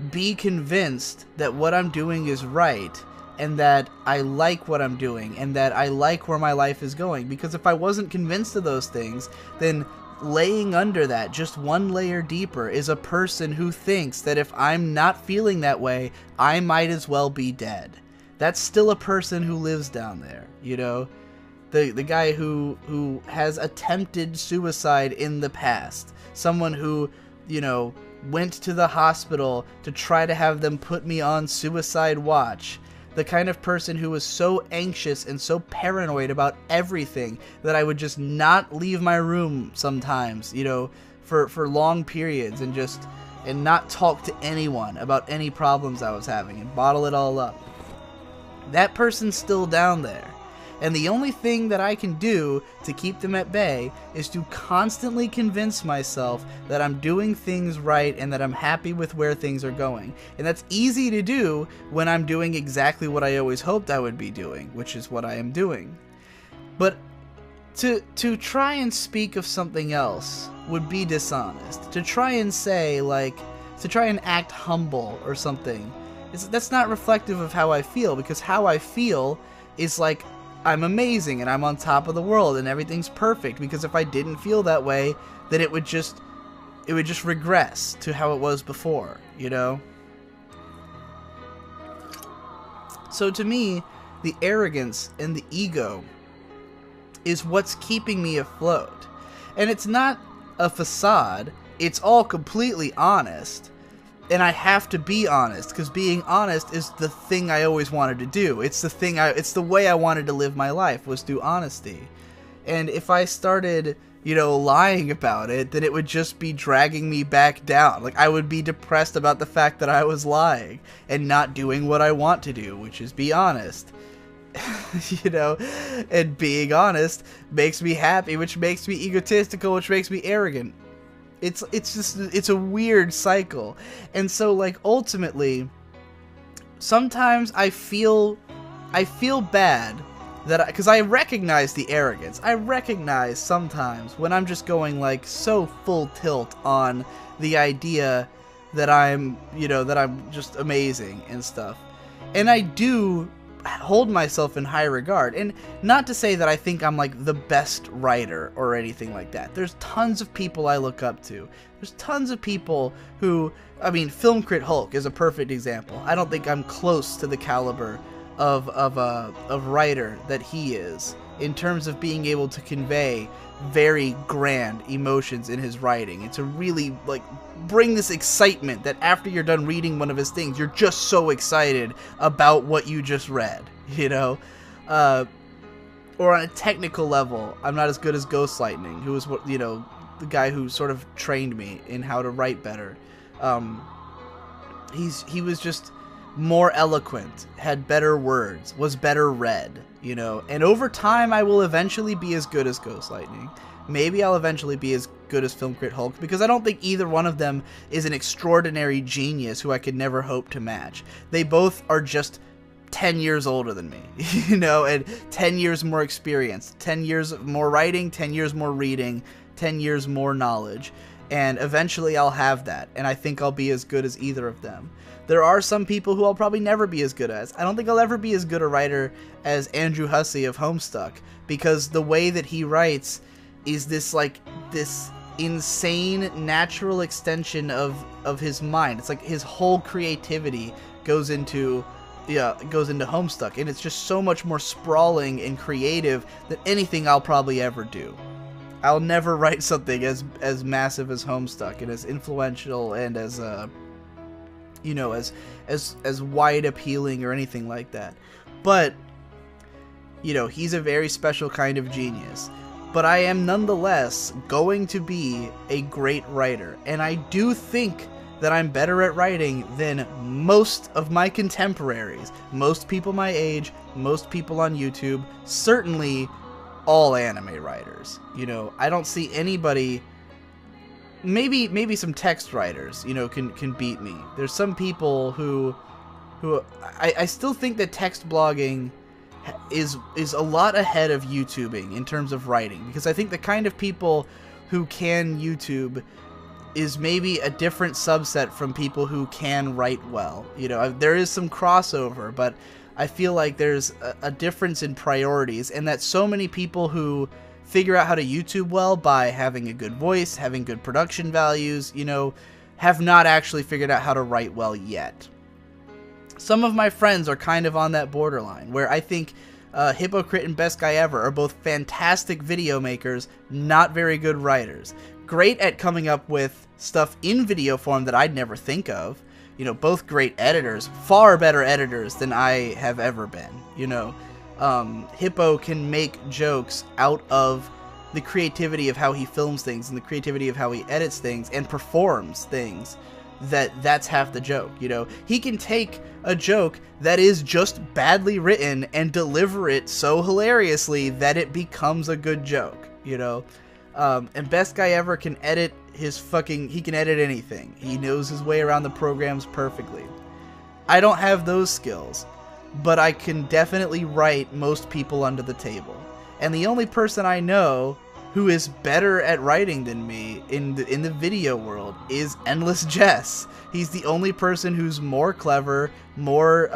be convinced that what I'm doing is right, and that I like what I'm doing, and that I like where my life is going. Because if I wasn't convinced of those things, then laying under that, just one layer deeper, is a person who thinks that if I'm not feeling that way, I might as well be dead. That's still a person who lives down there, you know? The guy who has attempted suicide in the past. Someone who, you know, went to the hospital to try to have them put me on suicide watch. The kind of person who was so anxious and so paranoid about everything that I would just not leave my room sometimes, you know, for long periods, and not talk to anyone about any problems I was having and bottle it all up. That person's still down there. And the only thing that I can do to keep them at bay is to constantly convince myself that I'm doing things right and that I'm happy with where things are going. And that's easy to do when I'm doing exactly what I always hoped I would be doing, which is what I am doing. But to try and speak of something else would be dishonest. To try and say, like, to try and act humble or something, that's not reflective of how I feel, because how I feel is like, I'm amazing and I'm on top of the world and everything's perfect, because if I didn't feel that way, then it would just regress to how it was before, you know? So to me, the arrogance and the ego is what's keeping me afloat. And it's not a facade, it's all completely honest. And I have to be honest, because being honest is the thing I always wanted to do. It's the way I wanted to live my life, was through honesty. And if I started, you know, lying about it, then it would just be dragging me back down. Like, I would be depressed about the fact that I was lying and not doing what I want to do, which is be honest. You know, and being honest makes me happy, which makes me egotistical, which makes me arrogant. It's a weird cycle. And so, like, ultimately, sometimes I feel bad that because I recognize the arrogance. I recognize sometimes when I'm just going, like, so full tilt on the idea that I'm just amazing and stuff. And I do hold myself in high regard, and not to say that I think I'm like the best writer or anything like that. There's tons of people I look up to. There's tons of people who, I mean, Film Crit Hulk is a perfect example. I don't think I'm close to the caliber of writer that he is, in terms of being able to convey very grand emotions in his writing, and to really like bring this excitement that after you're done reading one of his things, you're just so excited about what you just read, you know. Or on a technical level, I'm not as good as Ghost Lightning, who was, you know, the guy who sort of trained me in how to write better. He was just more eloquent, had better words, was better read, you know. And over time, I will eventually be as good as Ghost Lightning. Maybe I'll eventually be as good as Film Crit Hulk, because I don't think either one of them is an extraordinary genius who I could never hope to match. They both are just 10 years older than me, you know, and 10 years more experience, 10 years more writing, 10 years more reading, 10 years more knowledge, and eventually I'll have that, and I think I'll be as good as either of them. There are some people who I'll probably never be as good as. I don't think I'll ever be as good a writer as Andrew Hussey of Homestuck, because the way that he writes is this, like, this insane natural extension of his mind. It's like his whole creativity goes into Homestuck, and it's just so much more sprawling and creative than anything I'll probably ever do. I'll never write something as massive as Homestuck, and as influential, and as you know, as wide appealing or anything like that. But you know, he's a very special kind of genius. But I am nonetheless going to be a great writer, and I do think that I'm better at writing than most of my contemporaries, most people my age, most people on YouTube, certainly all anime writers. You know, I don't see anybody, maybe some text writers, you know, can beat me. There's some people who I still think that text blogging is a lot ahead of YouTubing in terms of writing, because I think the kind of people who can YouTube is maybe a different subset from people who can write well. You know, there is some crossover, but I feel like there's a difference in priorities, and that so many people who figure out how to YouTube well by having a good voice, having good production values, you know, have not actually figured out how to write well yet. Some of my friends are kind of on that borderline, where I think Hypocrite and Best Guy Ever are both fantastic video makers, not very good writers. Great at coming up with stuff in video form that I'd never think of. You know, both great editors, far better editors than I have ever been. You know, Hippo can make jokes out of the creativity of how he films things and the creativity of how he edits things and performs things. That's half the joke. You know, he can take a joke that is just badly written and deliver it so hilariously that it becomes a good joke. You know. And Best Guy Ever can edit he can edit anything. He knows his way around the programs perfectly. I don't have those skills, but I can definitely write most people under the table. And the only person I know who is better at writing than me in the video world is Endless Jess. He's the only person who's more clever, more,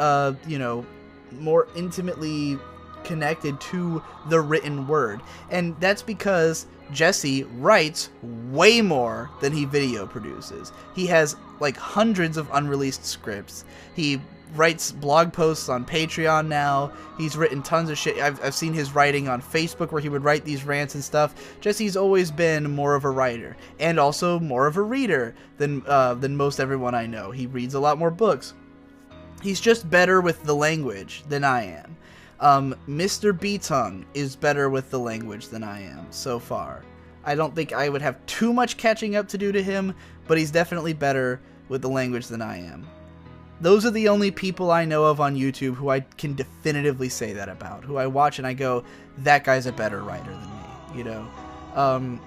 you know, more intimately connected to the written word. And that's because Jesse writes way more than he video produces. He has like hundreds of unreleased scripts. He writes blog posts on Patreon now. He's written tons of shit. I've seen his writing on Facebook where he would write these rants and stuff. Jesse's always been more of a writer, and also more of a reader than most everyone I know. He reads a lot more books. He's just better with the language than I am. Mr. B-Tongue is better with the language than I am, so far. I don't think I would have too much catching up to do to him, but he's definitely better with the language than I am. Those are the only people I know of on YouTube who I can definitively say that about, who I watch and I go, that guy's a better writer than me, you know?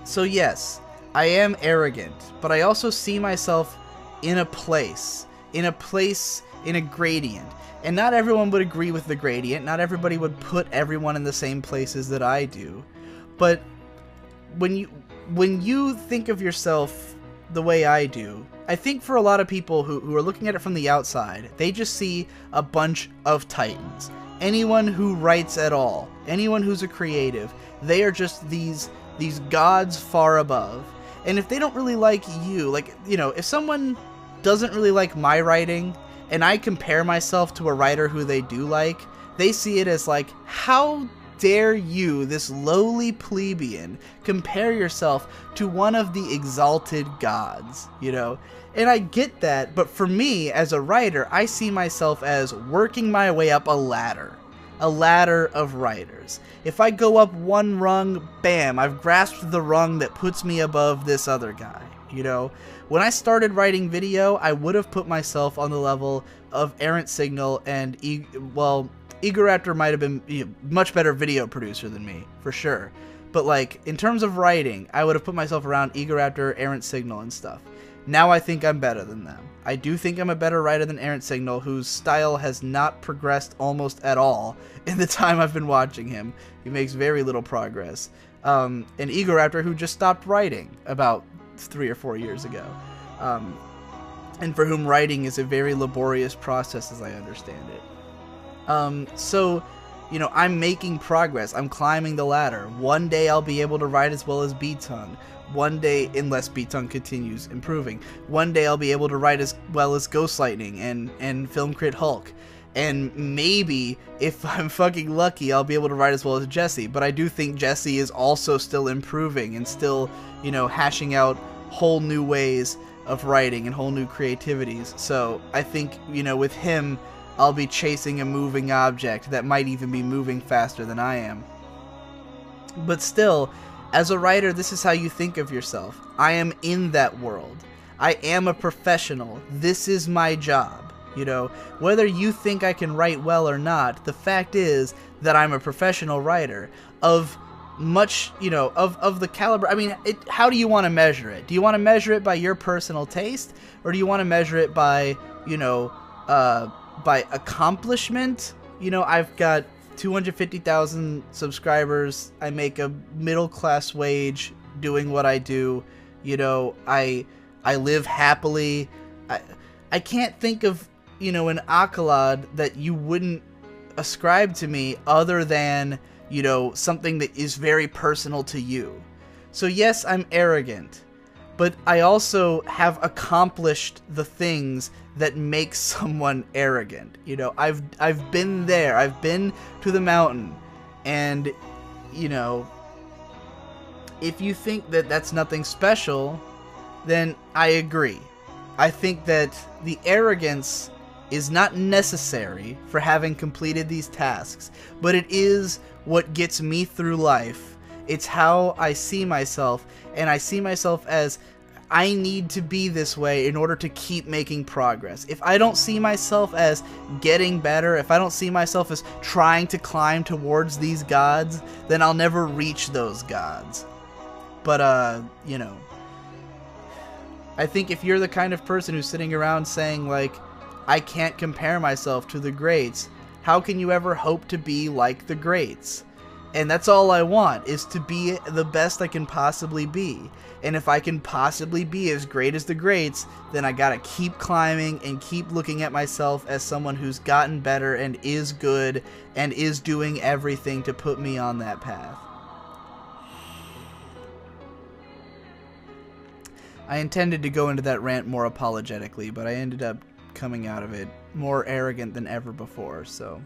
So yes, I am arrogant, but I also see myself in a place, in a gradient. And not everyone would agree with the gradient. Not everybody would put everyone in the same places that I do. But when you think of yourself the way I do, I think for a lot of people who are looking at it from the outside, they just see a bunch of titans. Anyone who writes at all, anyone who's a creative, they are just these gods far above. And if they don't really like you, like, you know, if someone doesn't really like my writing, and I compare myself to a writer who they do like, They see it as like, how dare you, this lowly plebeian, compare yourself to one of the exalted gods, you know? And I get that, but for me, as a writer, I see myself as working my way up a ladder of writers. If I go up one rung, bam, I've grasped the rung that puts me above this other guy, you know? When I started writing video, I would have put myself on the level of Errant Signal and, Egoraptor might have been a much better video producer than me, for sure. But, like, in terms of writing, I would have put myself around Egoraptor, Errant Signal, and stuff. Now I think I'm better than them. I do think I'm a better writer than Errant Signal, whose style has not progressed almost at all in the time I've been watching him. He makes very little progress. And Egoraptor, who just stopped writing about 3 or 4 years ago. And for whom writing is a very laborious process, as I understand it. So, you know, I'm making progress. I'm climbing the ladder. One day I'll be able to write as well as B-Tongue. One day, unless B-Tongue continues improving, one day I'll be able to write as well as Ghost Lightning and Film Crit Hulk. And maybe, if I'm fucking lucky, I'll be able to write as well as Jesse. But I do think Jesse is also still improving and still, you know, hashing out whole new ways of writing and whole new creativities. So I think, you know, with him, I'll be chasing a moving object that might even be moving faster than I am. But still, as a writer, this is how you think of yourself. I am in that world. I am a professional. This is my job. You know, whether you think I can write well or not, the fact is that I'm a professional writer of much, you know, of the caliber. I mean, how do you want to measure it? Do you want to measure it by your personal taste, or do you want to measure it by, you know, by accomplishment? You know, I've got 250,000 subscribers. I make a middle-class wage doing what I do. You know, I live happily. I can't think of, you know, an accolade that you wouldn't ascribe to me other than, you know, something that is very personal to you. So yes, I'm arrogant, but I also have accomplished the things that make someone arrogant. You know, I've been there. I've been to the mountain, and, you know, if you think that that's nothing special, then I agree. I think that the arrogance is not necessary for having completed these tasks, but it is what gets me through life. It's how I see myself, and I see myself as I need to be this way in order to keep making progress. If I don't see myself as getting better, if I don't see myself as trying to climb towards these gods, then I'll never reach those gods. But, you know, I think if you're the kind of person who's sitting around saying, like, I can't compare myself to the greats, how can you ever hope to be like the greats? And that's all I want, is to be the best I can possibly be. And if I can possibly be as great as the greats, then I gotta keep climbing and keep looking at myself as someone who's gotten better and is good and is doing everything to put me on that path. I intended to go into that rant more apologetically, but I ended up coming out of it more arrogant than ever before, so...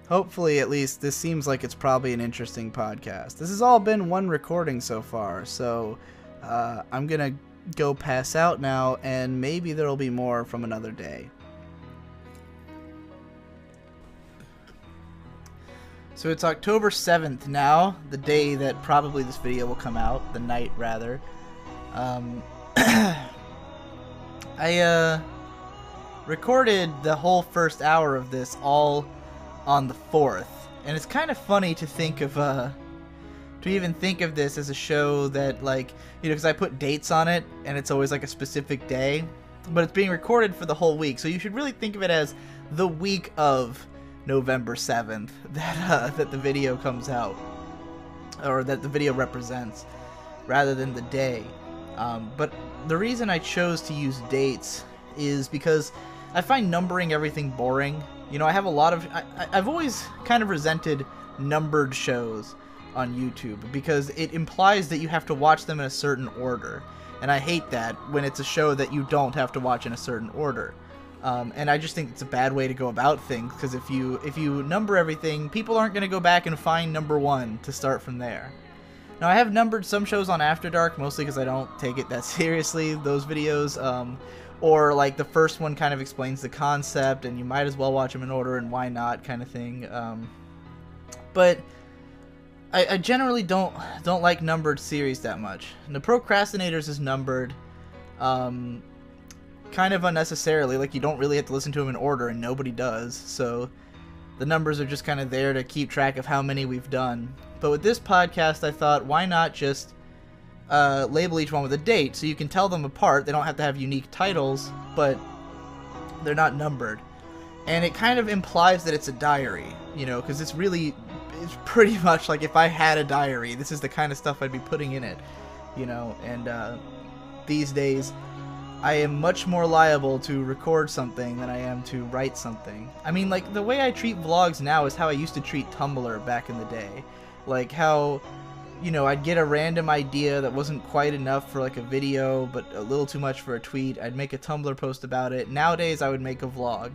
Hopefully, at least, this seems like it's probably an interesting podcast. This has all been one recording so far, so I'm gonna go pass out now, and maybe there'll be more from another day. So it's October 7th now, the day that probably this video will come out, the night rather. I recorded the whole first hour of this all on the 4th, and it's kind of funny to think of to even think of this as a show that, like, you know, because I put dates on it and it's always like a specific day, but it's being recorded for the whole week, so you should really think of it as the week of November 7th that the video comes out, or that the video represents, rather than the day. But the reason I chose to use dates is because I find numbering everything boring. You know, I have a lot of... I've always kind of resented numbered shows on YouTube because it implies that you have to watch them in a certain order. And I hate that when it's a show that you don't have to watch in a certain order. And I just think it's a bad way to go about things, because if you number everything, people aren't going to go back and find number 1 to start from there. Now, I have numbered some shows on After Dark, mostly because I don't take it that seriously, those videos. Or, like, the first one kind of explains the concept, and you might as well watch them in order, and why not, kind of thing. But I generally don't like numbered series that much. And the Procrastinators is numbered kind of unnecessarily. Like, you don't really have to listen to them in order, and nobody does. So the numbers are just kind of there to keep track of how many we've done. But with this podcast, I thought, why not just label each one with a date, so you can tell them apart. They don't have to have unique titles, but they're not numbered. And it kind of implies that it's a diary, you know, because it's pretty much like if I had a diary, this is the kind of stuff I'd be putting in it, you know. And these days, I am much more liable to record something than I am to write something. I mean, like, the way I treat vlogs now is how I used to treat Tumblr back in the day. Like, how, you know, I'd get a random idea that wasn't quite enough for, like, a video, but a little too much for a tweet. I'd make a Tumblr post about it. Nowadays, I would make a vlog.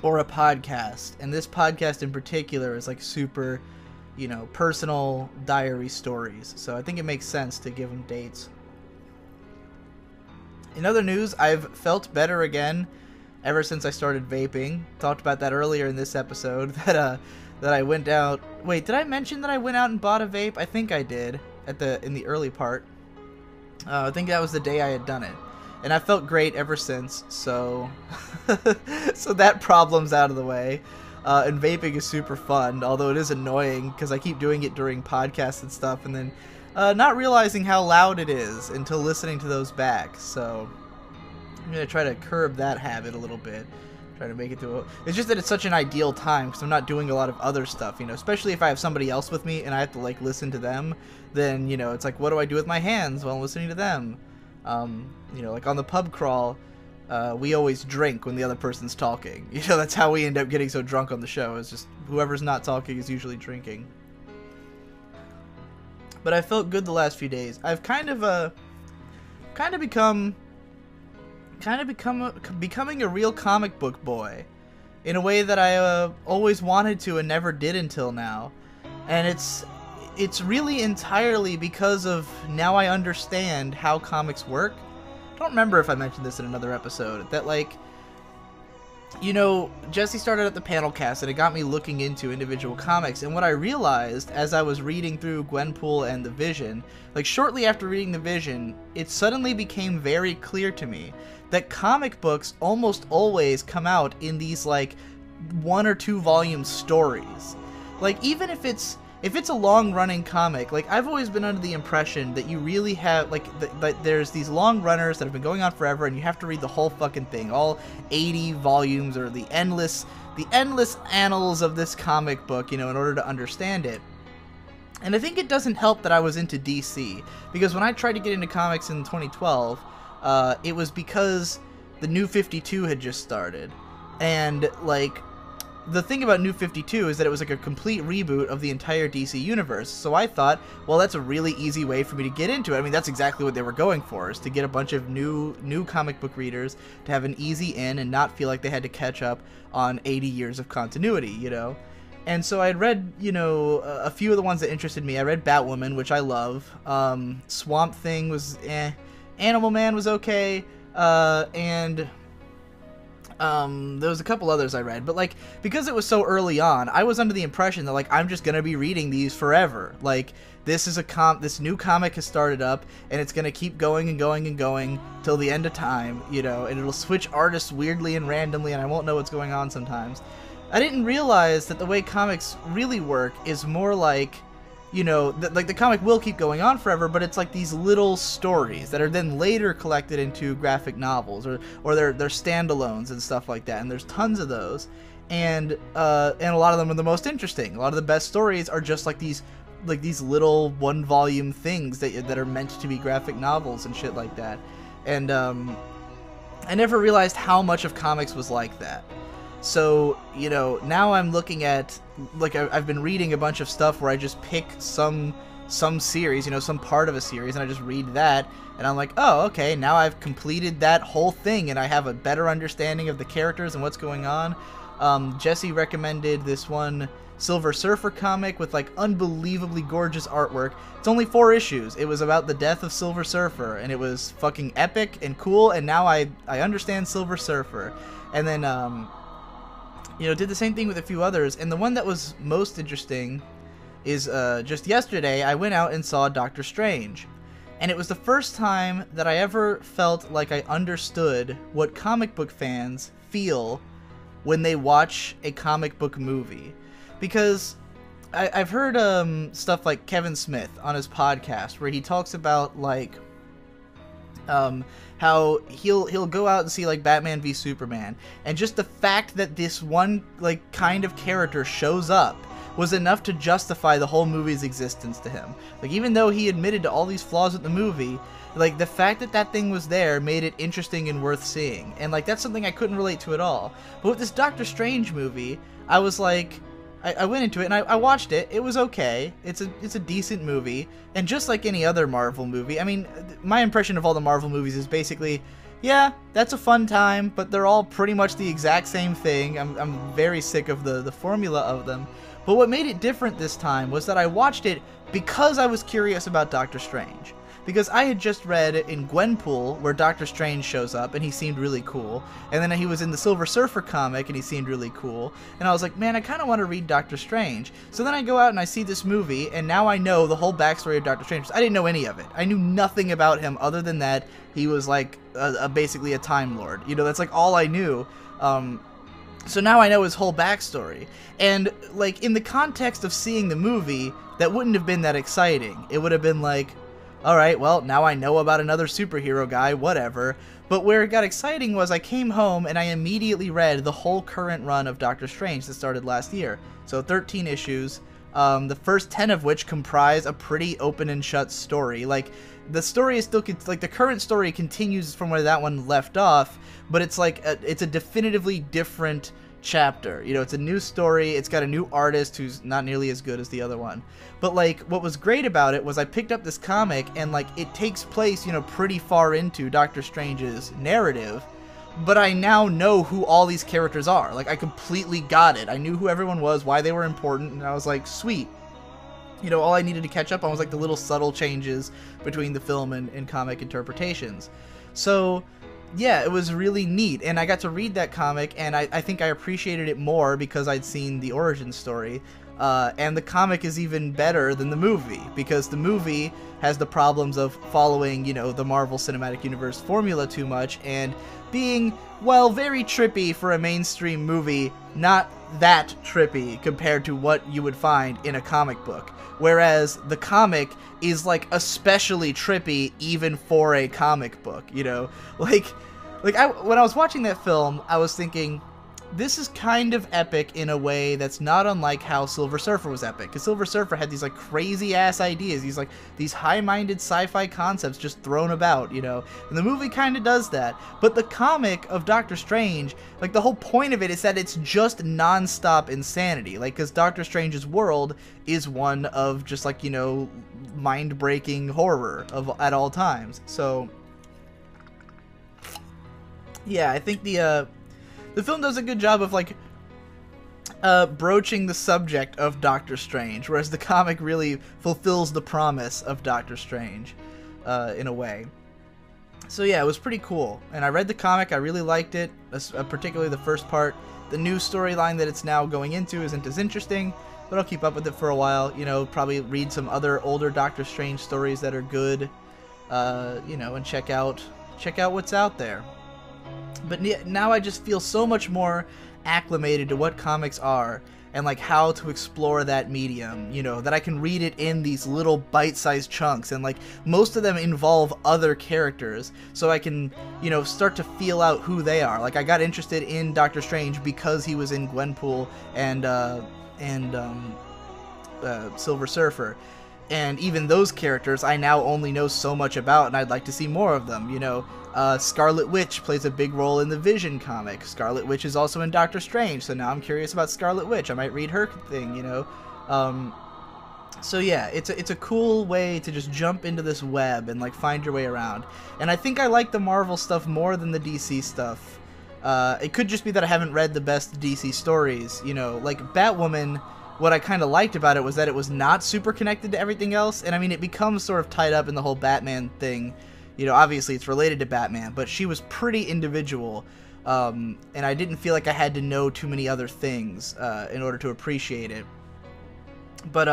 Or a podcast. And this podcast in particular is, like, super, you know, personal diary stories. So I think it makes sense to give them dates. In other news, I've felt better again ever since I started vaping. Talked about that earlier in this episode, that I went out. Wait, did I mention that I went out and bought a vape? I think I did in the early part. I think that was the day I had done it, and I felt great ever since. So, so that problem's out of the way. And vaping is super fun, although it is annoying because I keep doing it during podcasts and stuff, and then not realizing how loud it is until listening to those back. So I'm gonna try to curb that habit a little bit. Try to make it to it's just that it's such an ideal time because I'm not doing a lot of other stuff, you know, especially if I have somebody else with me and I have to, like, listen to them. Then, you know, it's like, what do I do with my hands while I'm listening to them? You know, like on the pub crawl, we always drink when the other person's talking. You know, that's how we end up getting so drunk on the show. It's just whoever's not talking is usually drinking. But I felt good the last few days. I've becoming a real comic book boy in a way that I always wanted to and never did until now. And it's really entirely because of now I understand how comics work. I don't remember if I mentioned this in another episode, that, like, you know, Jesse started at the panel cast and it got me looking into individual comics, and what I realized as I was reading through Gwenpool and The Vision, like shortly after reading The Vision, it suddenly became very clear to me that comic books almost always come out in these, like, 1 or 2 volume stories. Like, even if it's a long-running comic, like, I've always been under the impression that you really have, like, that there's these long runners that have been going on forever, and you have to read the whole fucking thing, all 80 volumes, or the endless annals of this comic book, you know, in order to understand it. And I think it doesn't help that I was into DC, because when I tried to get into comics in 2012, it was because the New 52 had just started, and, like, the thing about New 52 is that it was like a complete reboot of the entire DC universe. So I thought, well, that's a really easy way for me to get into it. I mean, that's exactly what they were going for, is to get a bunch of new comic book readers to have an easy in and not feel like they had to catch up on 80 years of continuity, you know? And so I'd read, you know, a few of the ones that interested me. I read Batwoman, which I love. Swamp Thing was Animal Man was okay. And there was a couple others I read, but, like, because it was so early on, I was under the impression that, like, I'm just gonna be reading these forever. Like, this is this new comic has started up, and it's gonna keep going and going and going till the end of time, you know, and it'll switch artists weirdly and randomly, and I won't know what's going on sometimes. I didn't realize that the way comics really work is more like, you know, like, the comic will keep going on forever, but it's like these little stories that are then later collected into graphic novels, or they're standalones and stuff like that, and there's tons of those, and a lot of them are the most interesting. A lot of the best stories are just like these little 1-volume things that are meant to be graphic novels and shit like that, and I never realized how much of comics was like that. So, you know, now I'm looking at, like, I've been reading a bunch of stuff where I just pick some some series, you know, some part of a series, and I just read that, and I'm like, oh, okay, now I've completed that whole thing, and I have a better understanding of the characters and what's going on. Jesse recommended this one Silver Surfer comic with like unbelievably gorgeous artwork. It's only 4 issues. It was about the death of Silver Surfer, and it was fucking epic and cool, and now I understand Silver Surfer. And then, you know, did the same thing with a few others, and the one that was most interesting is just yesterday I went out and saw Doctor Strange. And it was the first time that I ever felt like I understood what comic book fans feel when they watch a comic book movie. Because I've heard stuff like Kevin Smith on his podcast where he talks about like how he'll go out and see like Batman v Superman, and just the fact that this one like kind of character shows up was enough to justify the whole movie's existence to him. Like, even though he admitted to all these flaws with the movie, like the fact that that thing was there made it interesting and worth seeing. And like that's something I couldn't relate to at all. But with this Doctor Strange movie, I was like, I went into it and I watched it. It was okay. It's a decent movie, and just like any other Marvel movie, I mean, my impression of all the Marvel movies is basically, yeah, that's a fun time, but they're all pretty much the exact same thing. I'm very sick of the formula of them. But what made it different this time was that I watched it because I was curious about Doctor Strange. Because I had just read in Gwenpool where Doctor Strange shows up and he seemed really cool. And then he was in the Silver Surfer comic and he seemed really cool. And I was like, man, I kind of want to read Doctor Strange. So then I go out and I see this movie, and now I know the whole backstory of Doctor Strange. I didn't know any of it. I knew nothing about him other than that he was like basically a Time Lord. You know, that's like all I knew. So now I know his whole backstory. And like in the context of seeing the movie, that wouldn't have been that exciting. It would have been like, alright, well, now I know about another superhero guy, whatever. But where it got exciting was I came home and I immediately read the whole current run of Doctor Strange that started last year. So 13 issues, the first 10 of which comprise a pretty open and shut story. Like, the story is still, like, the current story continues from where that one left off, but it's like, it's a definitively different chapter. You know, it's a new story, it's got a new artist who's not nearly as good as the other one. But like, what was great about it was I picked up this comic and like it takes place, you know, pretty far into Doctor Strange's narrative, but I now know who all these characters are. Like, I completely got it. I knew who everyone was, why they were important, and I was like, sweet. You know, all I needed to catch up on was like the little subtle changes between the film and comic interpretations. So yeah, it was really neat, and I got to read that comic, and I think I appreciated it more because I'd seen the origin story, and the comic is even better than the movie, because the movie has the problems of following, you know, the Marvel Cinematic Universe formula too much, and being, well, very trippy for a mainstream movie, not that trippy compared to what you would find in a comic book. Whereas the comic is like especially trippy even for a comic book, you know? Like when I was watching that film, I was thinking, this is kind of epic in a way that's not unlike how Silver Surfer was epic. Because Silver Surfer had these like crazy ass ideas, these high-minded sci-fi concepts just thrown about, you know. And the movie kind of does that. But the comic of Doctor Strange, like the whole point of it is that it's just nonstop insanity. Like, because Doctor Strange's world is one of just like, you know, mind-breaking horror at all times. So yeah, I think the film does a good job of like broaching the subject of Doctor Strange, whereas the comic really fulfills the promise of Doctor Strange in a way. So yeah, it was pretty cool, and I read the comic. I really liked it, particularly the first part. The new storyline that it's now going into isn't as interesting, but I'll keep up with it for a while. You know, probably read some other older Doctor Strange stories that are good, you know, and check out what's out there. But now I just feel so much more acclimated to what comics are and like how to explore that medium, you know, that I can read it in these little bite-sized chunks, and like most of them involve other characters, so I can, you know, start to feel out who they are. Like, I got interested in Doctor Strange because he was in Gwenpool and Silver Surfer. And even those characters I now only know so much about, and I'd like to see more of them, you know. Scarlet Witch plays a big role in the Vision comic. Scarlet Witch is also in Doctor Strange, so now I'm curious about Scarlet Witch. I might read her thing, you know. So yeah, it's a cool way to just jump into this web and like find your way around. And I think I like the Marvel stuff more than the DC stuff. It could just be that I haven't read the best DC stories. You know, like Batwoman, what I kind of liked about it was that it was not super connected to everything else. And I mean, it becomes sort of tied up in the whole Batman thing. You know, obviously it's related to Batman, but she was pretty individual. And I didn't feel like I had to know too many other things in order to appreciate it. But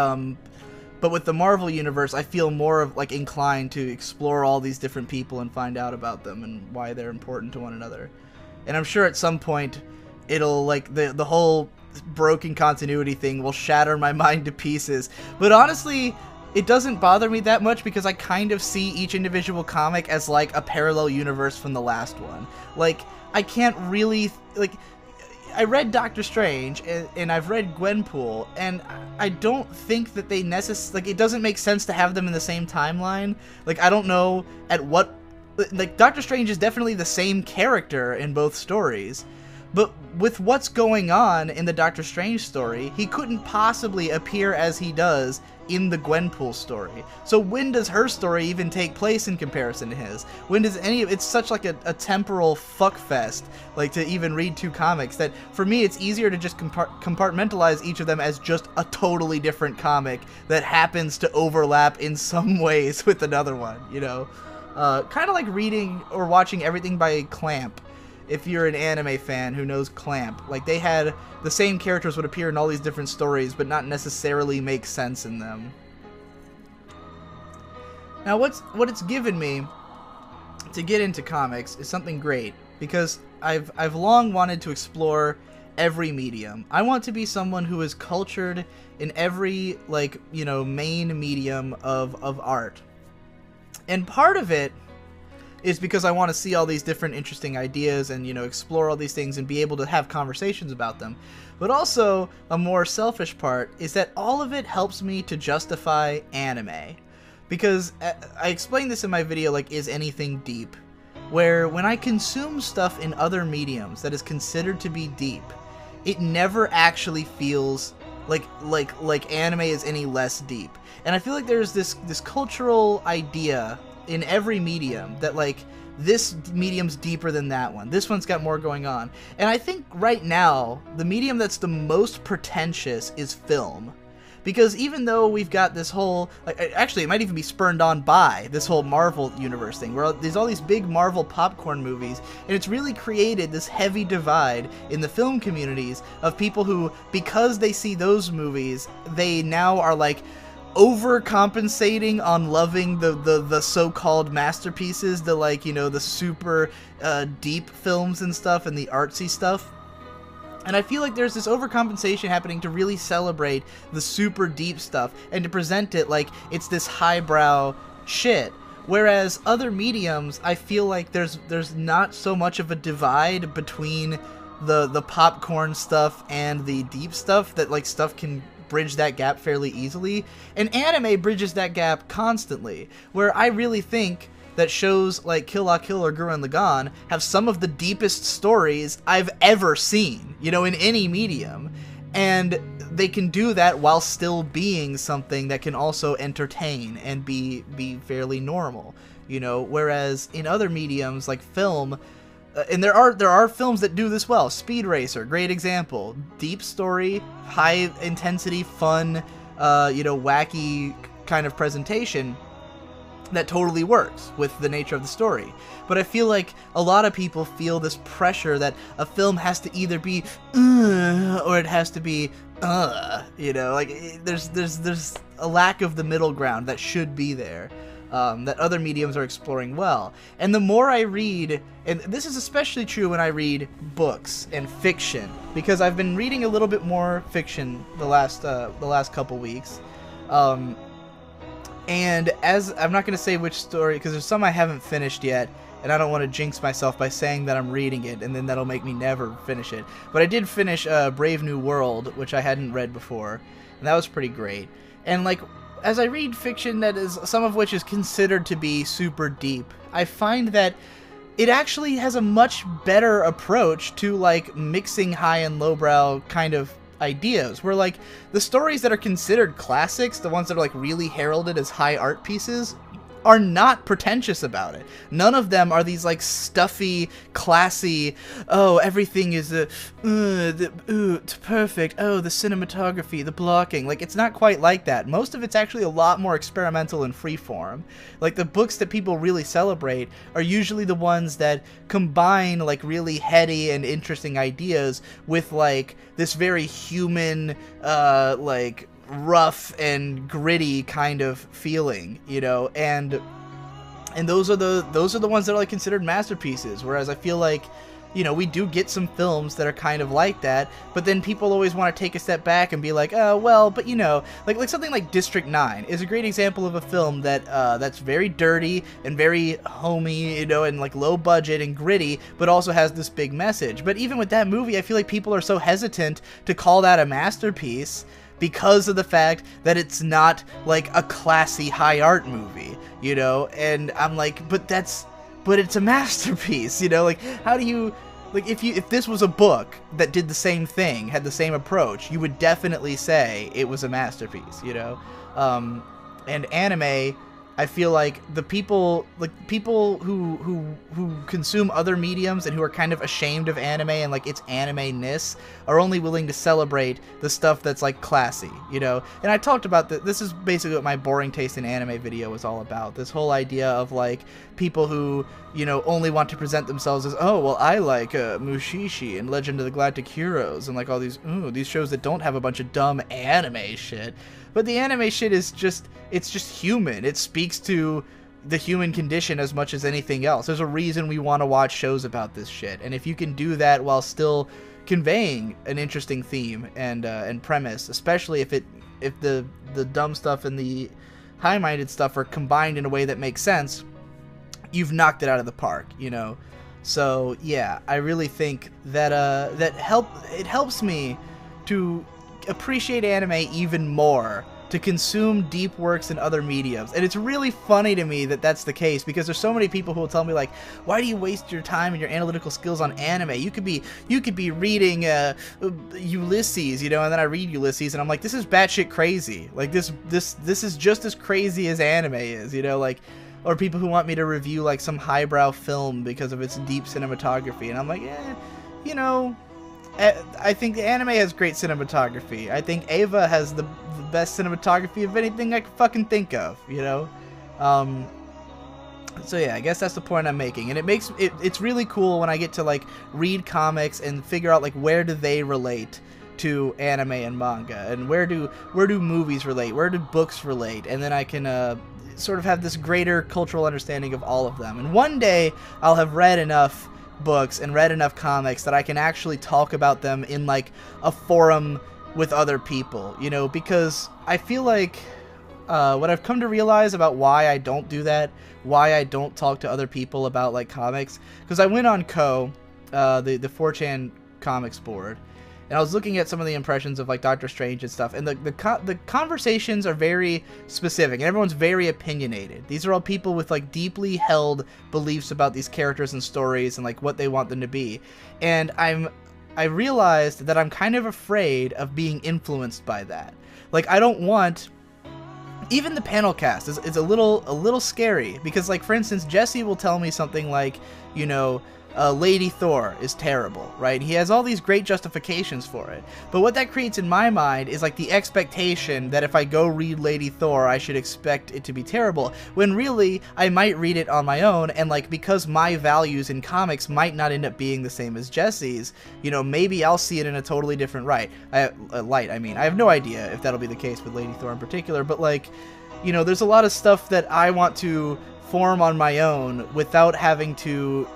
with the Marvel universe, I feel more of like inclined to explore all these different people and find out about them and why they're important to one another. And I'm sure at some point it'll like the whole broken continuity thing will shatter my mind to pieces. But honestly, it doesn't bother me that much because I kind of see each individual comic as like a parallel universe from the last one. Like I can't really like I read Doctor Strange and I've read Gwenpool, and I don't think that they like it doesn't make sense to have them in the same timeline. Like I don't know at what like Doctor Strange is definitely the same character in both stories, but with what's going on in the Doctor Strange story, he couldn't possibly appear as he does in the Gwenpool story. So when does her story even take place in comparison to his? When does it's such like a temporal fuckfest, like to even read two comics, that for me it's easier to just compartmentalize each of them as just a totally different comic that happens to overlap in some ways with another one, you know? Kind of like reading or watching everything by Clamp. If you're an anime fan who knows Clamp, like they had the same characters would appear in all these different stories but not necessarily make sense in them. Now what it's given me to get into comics is something great, because I've long wanted to explore every medium. I want to be someone who is cultured in every, like, you know, main medium of art. And part of it is because I want to see all these different interesting ideas and, you know, explore all these things and be able to have conversations about them. But also, a more selfish part is that all of it helps me to justify anime. Because I explained this in my video, like, Is Anything Deep? Where when I consume stuff in other mediums that is considered to be deep, it never actually feels like anime is any less deep. And I feel like there's this cultural idea in every medium that like this medium's deeper than that one, this one's got more going on. And I think right now the medium that's the most pretentious is film, because even though we've got this whole, like, actually it might even be spurned on by this whole Marvel universe thing, where there's all these big Marvel popcorn movies, and it's really created this heavy divide in the film communities of people who, because they see those movies, they now are like overcompensating on loving the so-called masterpieces, the, like, you know, the super deep films and stuff and the artsy stuff. And I feel like there's this overcompensation happening to really celebrate the super deep stuff and to present it like it's this highbrow shit. Whereas other mediums, I feel like there's not so much of a divide between the popcorn stuff and the deep stuff, that like stuff can bridge that gap fairly easily. And anime bridges that gap constantly, where I really think that shows like Kill La Kill or Gurren Lagann have some of the deepest stories I've ever seen, you know, in any medium. And they can do that while still being something that can also entertain and be fairly normal, you know, whereas in other mediums like film, and there are films that do this well. Speed Racer, great example. Deep story, high intensity, fun, you know, wacky kind of presentation that totally works with the nature of the story. But I feel like a lot of people feel this pressure that a film has to either be or it has to be you know, like there's a lack of the middle ground that should be there. That other mediums are exploring well. And the more I read, and this is especially true when I read books and fiction, because I've been reading a little bit more fiction the last couple weeks. And as I'm not going to say which story, because there's some I haven't finished yet, and I don't want to jinx myself by saying that I'm reading it, and then that'll make me never finish it. But I did finish Brave New World, which I hadn't read before, and that was pretty great. And like, as I read fiction that is, some of which is considered to be super deep, I find that it actually has a much better approach to like mixing high and lowbrow kind of ideas, where like the stories that are considered classics, the ones that are like really heralded as high art pieces, are not pretentious about it. None of them are these like stuffy, classy, oh, everything is perfect, oh, the cinematography, the blocking. Like, it's not quite like that. Most of it's actually a lot more experimental and freeform. Like, the books that people really celebrate are usually the ones that combine like really heady and interesting ideas with like this very human, like rough and gritty kind of feeling, you know, and those are the ones that are like considered masterpieces. Whereas I feel like, you know, we do get some films that are kind of like that, but then people always want to take a step back and be like, oh well, but you know, like something like District 9 is a great example of a film that that's very dirty and very homey, you know, and like low budget and gritty, but also has this big message. But even with that movie, I feel like people are so hesitant to call that a masterpiece because of the fact that it's not like a classy high art movie, you know. And I'm like, but it's a masterpiece, you know. Like, how do you, like, if this was a book that did the same thing, had the same approach, you would definitely say it was a masterpiece, you know. And anime, I feel like the people who consume other mediums and who are kind of ashamed of anime and like its anime-ness are only willing to celebrate the stuff that's like classy, you know. And I talked about this is basically what my boring taste in anime video was all about. This whole idea of like people who, you know, only want to present themselves as, oh well, I like Mushishi and Legend of the Galactic Heroes and like all these shows that don't have a bunch of dumb anime shit. But the anime shit is just, it's just human. It speaks to the human condition as much as anything else. There's a reason we want to watch shows about this shit. And if you can do that while still conveying an interesting theme and premise, especially if the dumb stuff and the high-minded stuff are combined in a way that makes sense, you've knocked it out of the park, you know. So yeah, I really think that it helps me to appreciate anime even more, to consume deep works in other mediums. And it's really funny to me that that's the case, because there's so many people who will tell me like, why do you waste your time and your analytical skills on anime? You could be reading Ulysses, you know. And then I read Ulysses and I'm like, this is batshit crazy. Like this is just as crazy as anime is, you know. Like, or people who want me to review like some highbrow film because of its deep cinematography, and I'm like, you know, I think the anime has great cinematography. I think Eva has the best cinematography of anything I can fucking think of, you know? So yeah, I guess that's the point I'm making. And it's really cool when I get to like read comics and figure out like where do they relate to anime and manga, and where do movies relate, where do books relate, and then I can sort of have this greater cultural understanding of all of them. And one day I'll have read enough books and read enough comics that I can actually talk about them in like a forum with other people, you know, because I feel like what I've come to realize about why I don't do that, why I don't talk to other people about like comics, because I went on the 4chan comics board, and I was looking at some of the impressions of like Doctor Strange and stuff, and the conversations are very specific, and everyone's very opinionated. These are all people with like deeply held beliefs about these characters and stories and like what they want them to be. And I realized that I'm kind of afraid of being influenced by that. Like, I don't want, even the panel cast is a little scary, because like, for instance, Jesse will tell me something like, you know, Lady Thor is terrible, right? He has all these great justifications for it. But what that creates in my mind is like the expectation that if I go read Lady Thor, I should expect it to be terrible, when really I might read it on my own, and like, because my values in comics might not end up being the same as Jesse's, you know, maybe I'll see it in a totally different light. I have no idea if that'll be the case with Lady Thor in particular, but like, you know, there's a lot of stuff that I want to form on my own without having to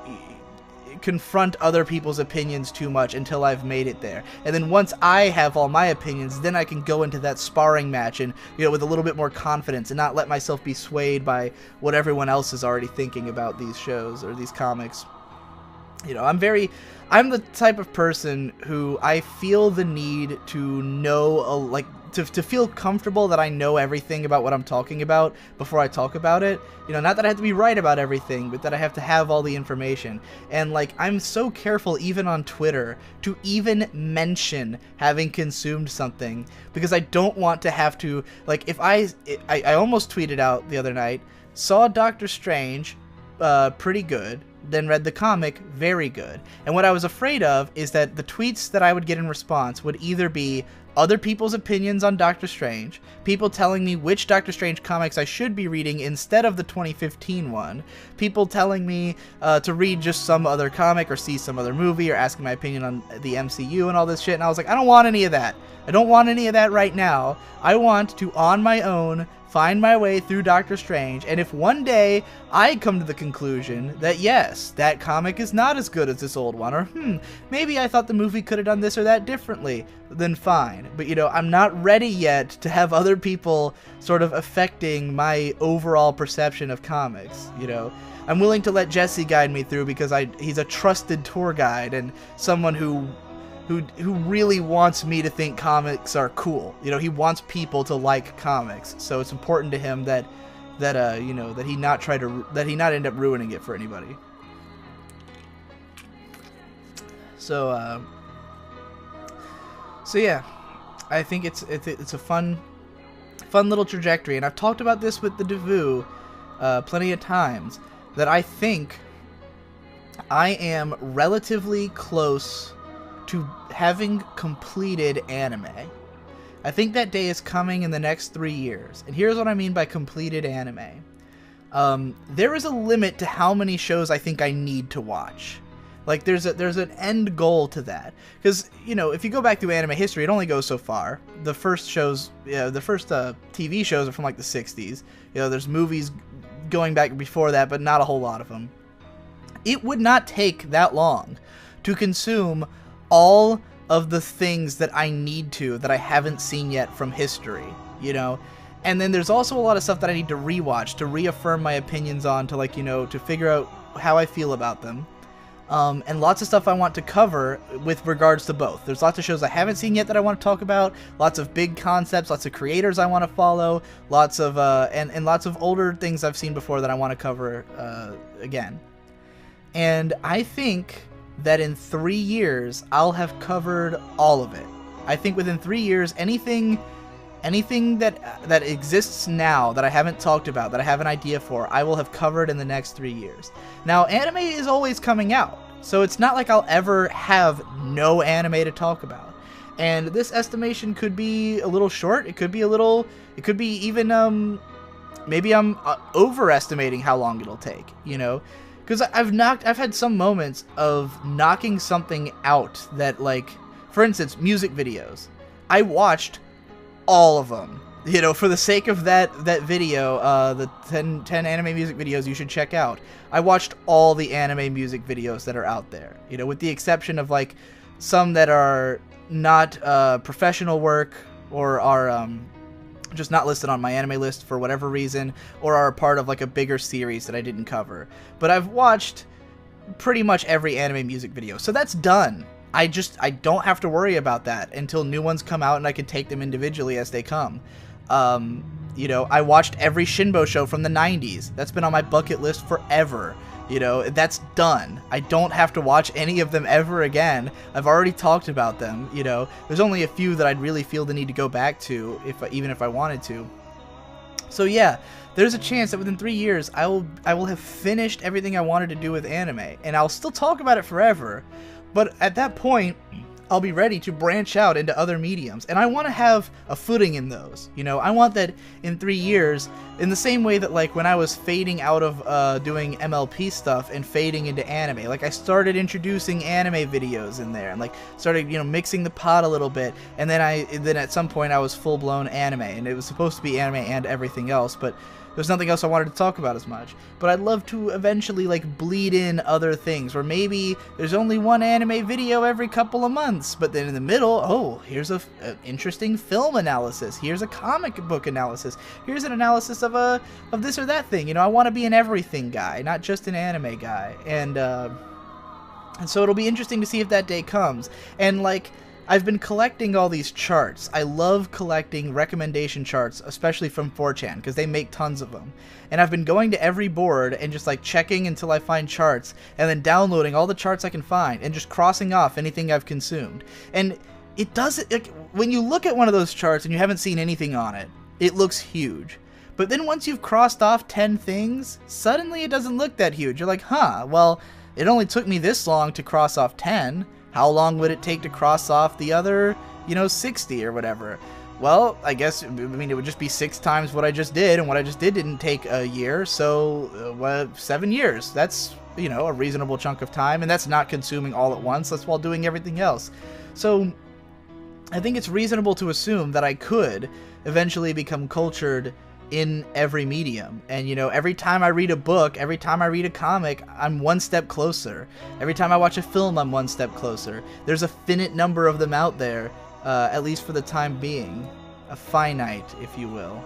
confront other people's opinions too much until I've made it there. And then once I have all my opinions, then I can go into that sparring match and, you know, with a little bit more confidence, and not let myself be swayed by what everyone else is already thinking about these shows or these comics. You know, I'm the type of person who I feel the need to know like to feel comfortable that I know everything about what I'm talking about before I talk about it. You know, not that I have to be right about everything, but that I have to have all the information. And like, I'm so careful even on Twitter to even mention having consumed something, because I don't want to have to, like, if I almost tweeted out the other night, saw Doctor Strange, pretty good, then read the comic, very good. And what I was afraid of is that the tweets that I would get in response would either be other people's opinions on Doctor Strange, people telling me which Doctor Strange comics I should be reading instead of the 2015 one, people telling me to read just some other comic or see some other movie, or asking my opinion on the MCU and all this shit. And I was like, I don't want any of that. I don't want any of that right now. I want to, on my own, find my way through Doctor Strange, and if one day I come to the conclusion that yes, that comic is not as good as this old one, or maybe I thought the movie could have done this or that differently, then fine. But you know, I'm not ready yet to have other people sort of affecting my overall perception of comics, you know. I'm willing to let Jesse guide me through, because he's a trusted tour guide and someone who really wants me to think comics are cool. You know, he wants people to like comics, so it's important to him that you know, that he not end up ruining it for anybody. So yeah, I think it's a fun little trajectory, and I've talked about this with the Devu plenty of times, that I think I am relatively close to having completed anime. I think that day is coming in the next 3 years. And here's what I mean by completed anime. There is a limit to how many shows I think I need to watch. Like, there's an end goal to that. Because, you know, if you go back through anime history, it only goes so far. The first shows, the first TV shows are from like the 60s. You know, there's movies going back before that, but not a whole lot of them. It would not take that long to consume all of the things that I need to, that I haven't seen yet from history, you know? And then there's also a lot of stuff that I need to rewatch, to reaffirm my opinions on, to, like, you know, to figure out how I feel about them. And lots of stuff I want to cover with regards to both. There's lots of shows I haven't seen yet that I want to talk about, lots of big concepts, lots of creators I want to follow, lots of, and lots of older things I've seen before that I want to cover, again. And I think that in 3 years, I'll have covered all of it. I think within 3 years, anything that exists now that I haven't talked about, that I have an idea for, I will have covered in the next 3 years. Now, anime is always coming out, so it's not like I'll ever have no anime to talk about. And this estimation could be a little short, it could be even, maybe I'm overestimating how long it'll take, you know? Because I've had some moments of knocking something out that, like, for instance, music videos. I watched all of them, you know, for the sake of that video, the 10 anime music videos you should check out. I watched all the anime music videos that are out there, you know, with the exception of, like, some that are not professional work, or are just not listed on my anime list for whatever reason, or are a part of like a bigger series that I didn't cover. But I've watched pretty much every anime music video, so that's done. I don't have to worry about that until new ones come out, and I can take them individually as they come. You know, I watched every Shinbo show from the 90s. That's been on my bucket list forever. You know, that's done. I don't have to watch any of them ever again. I've already talked about them, you know. There's only a few that I'd really feel the need to go back to, even if I wanted to. So yeah, there's a chance that within 3 years, I will have finished everything I wanted to do with anime. And I'll still talk about it forever. But at that point, I'll be ready to branch out into other mediums. And I want to have a footing in those. You know, I want that in 3 years, in the same way that, like, when I was fading out of doing MLP stuff and fading into anime, like, I started introducing anime videos in there and, like, started, you know, mixing the pot a little bit. And then at some point I was full-blown anime, and it was supposed to be anime and everything else, but there's nothing else I wanted to talk about as much. But I'd love to eventually, like, bleed in other things, where maybe there's only one anime video every couple of months, but then in the middle, oh, here's an interesting film analysis, here's a comic book analysis, here's an analysis of this or that thing. You know, I want to be an everything guy, not just an anime guy. And so it'll be interesting to see if that day comes. And, like, I've been collecting all these charts. I love collecting recommendation charts, especially from 4chan, because they make tons of them. And I've been going to every board and just like checking until I find charts, and then downloading all the charts I can find, and just crossing off anything I've consumed. And it doesn't, like, when you look at one of those charts and you haven't seen anything on it, it looks huge. But then once you've crossed off 10 things, suddenly it doesn't look that huge. You're like, huh, well, it only took me this long to cross off 10. How long would it take to cross off the other, 60 or whatever? Well, I guess, it would just be 6 times what I just did, and what I just did didn't take a year, so 7 years. That's, a reasonable chunk of time, and that's not consuming all at once. That's while doing everything else. So I think it's reasonable to assume that I could eventually become cultured in every medium. And every time I read a book, every time I read a comic, I'm one step closer. Every time I watch a film, I'm one step closer. There's a finite number of them out there, at least for the time being. A finite, if you will.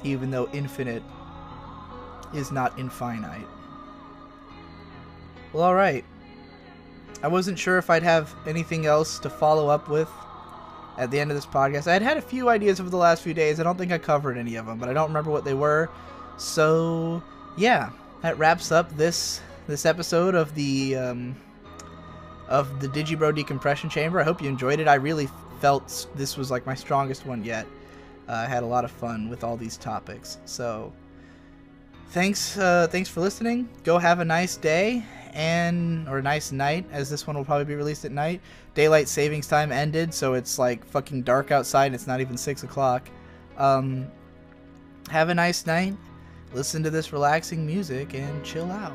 Even though infinite is not infinite. Well, alright. I wasn't sure if I'd have anything else to follow up with at the end of this podcast. I had a few ideas over the last few days. I don't think I covered any of them, but I don't remember what they were. So, yeah, that wraps up this episode of the Digibro Decompression Chamber. I hope you enjoyed it. I really felt this was like my strongest one yet. I had a lot of fun with all these topics. So, thanks for listening. Go have a nice day. Or a nice night, as this one will probably be released at night. Daylight savings time ended, so it's like fucking dark outside and it's not even 6 o'clock. Have a nice night, listen to this relaxing music, and chill out.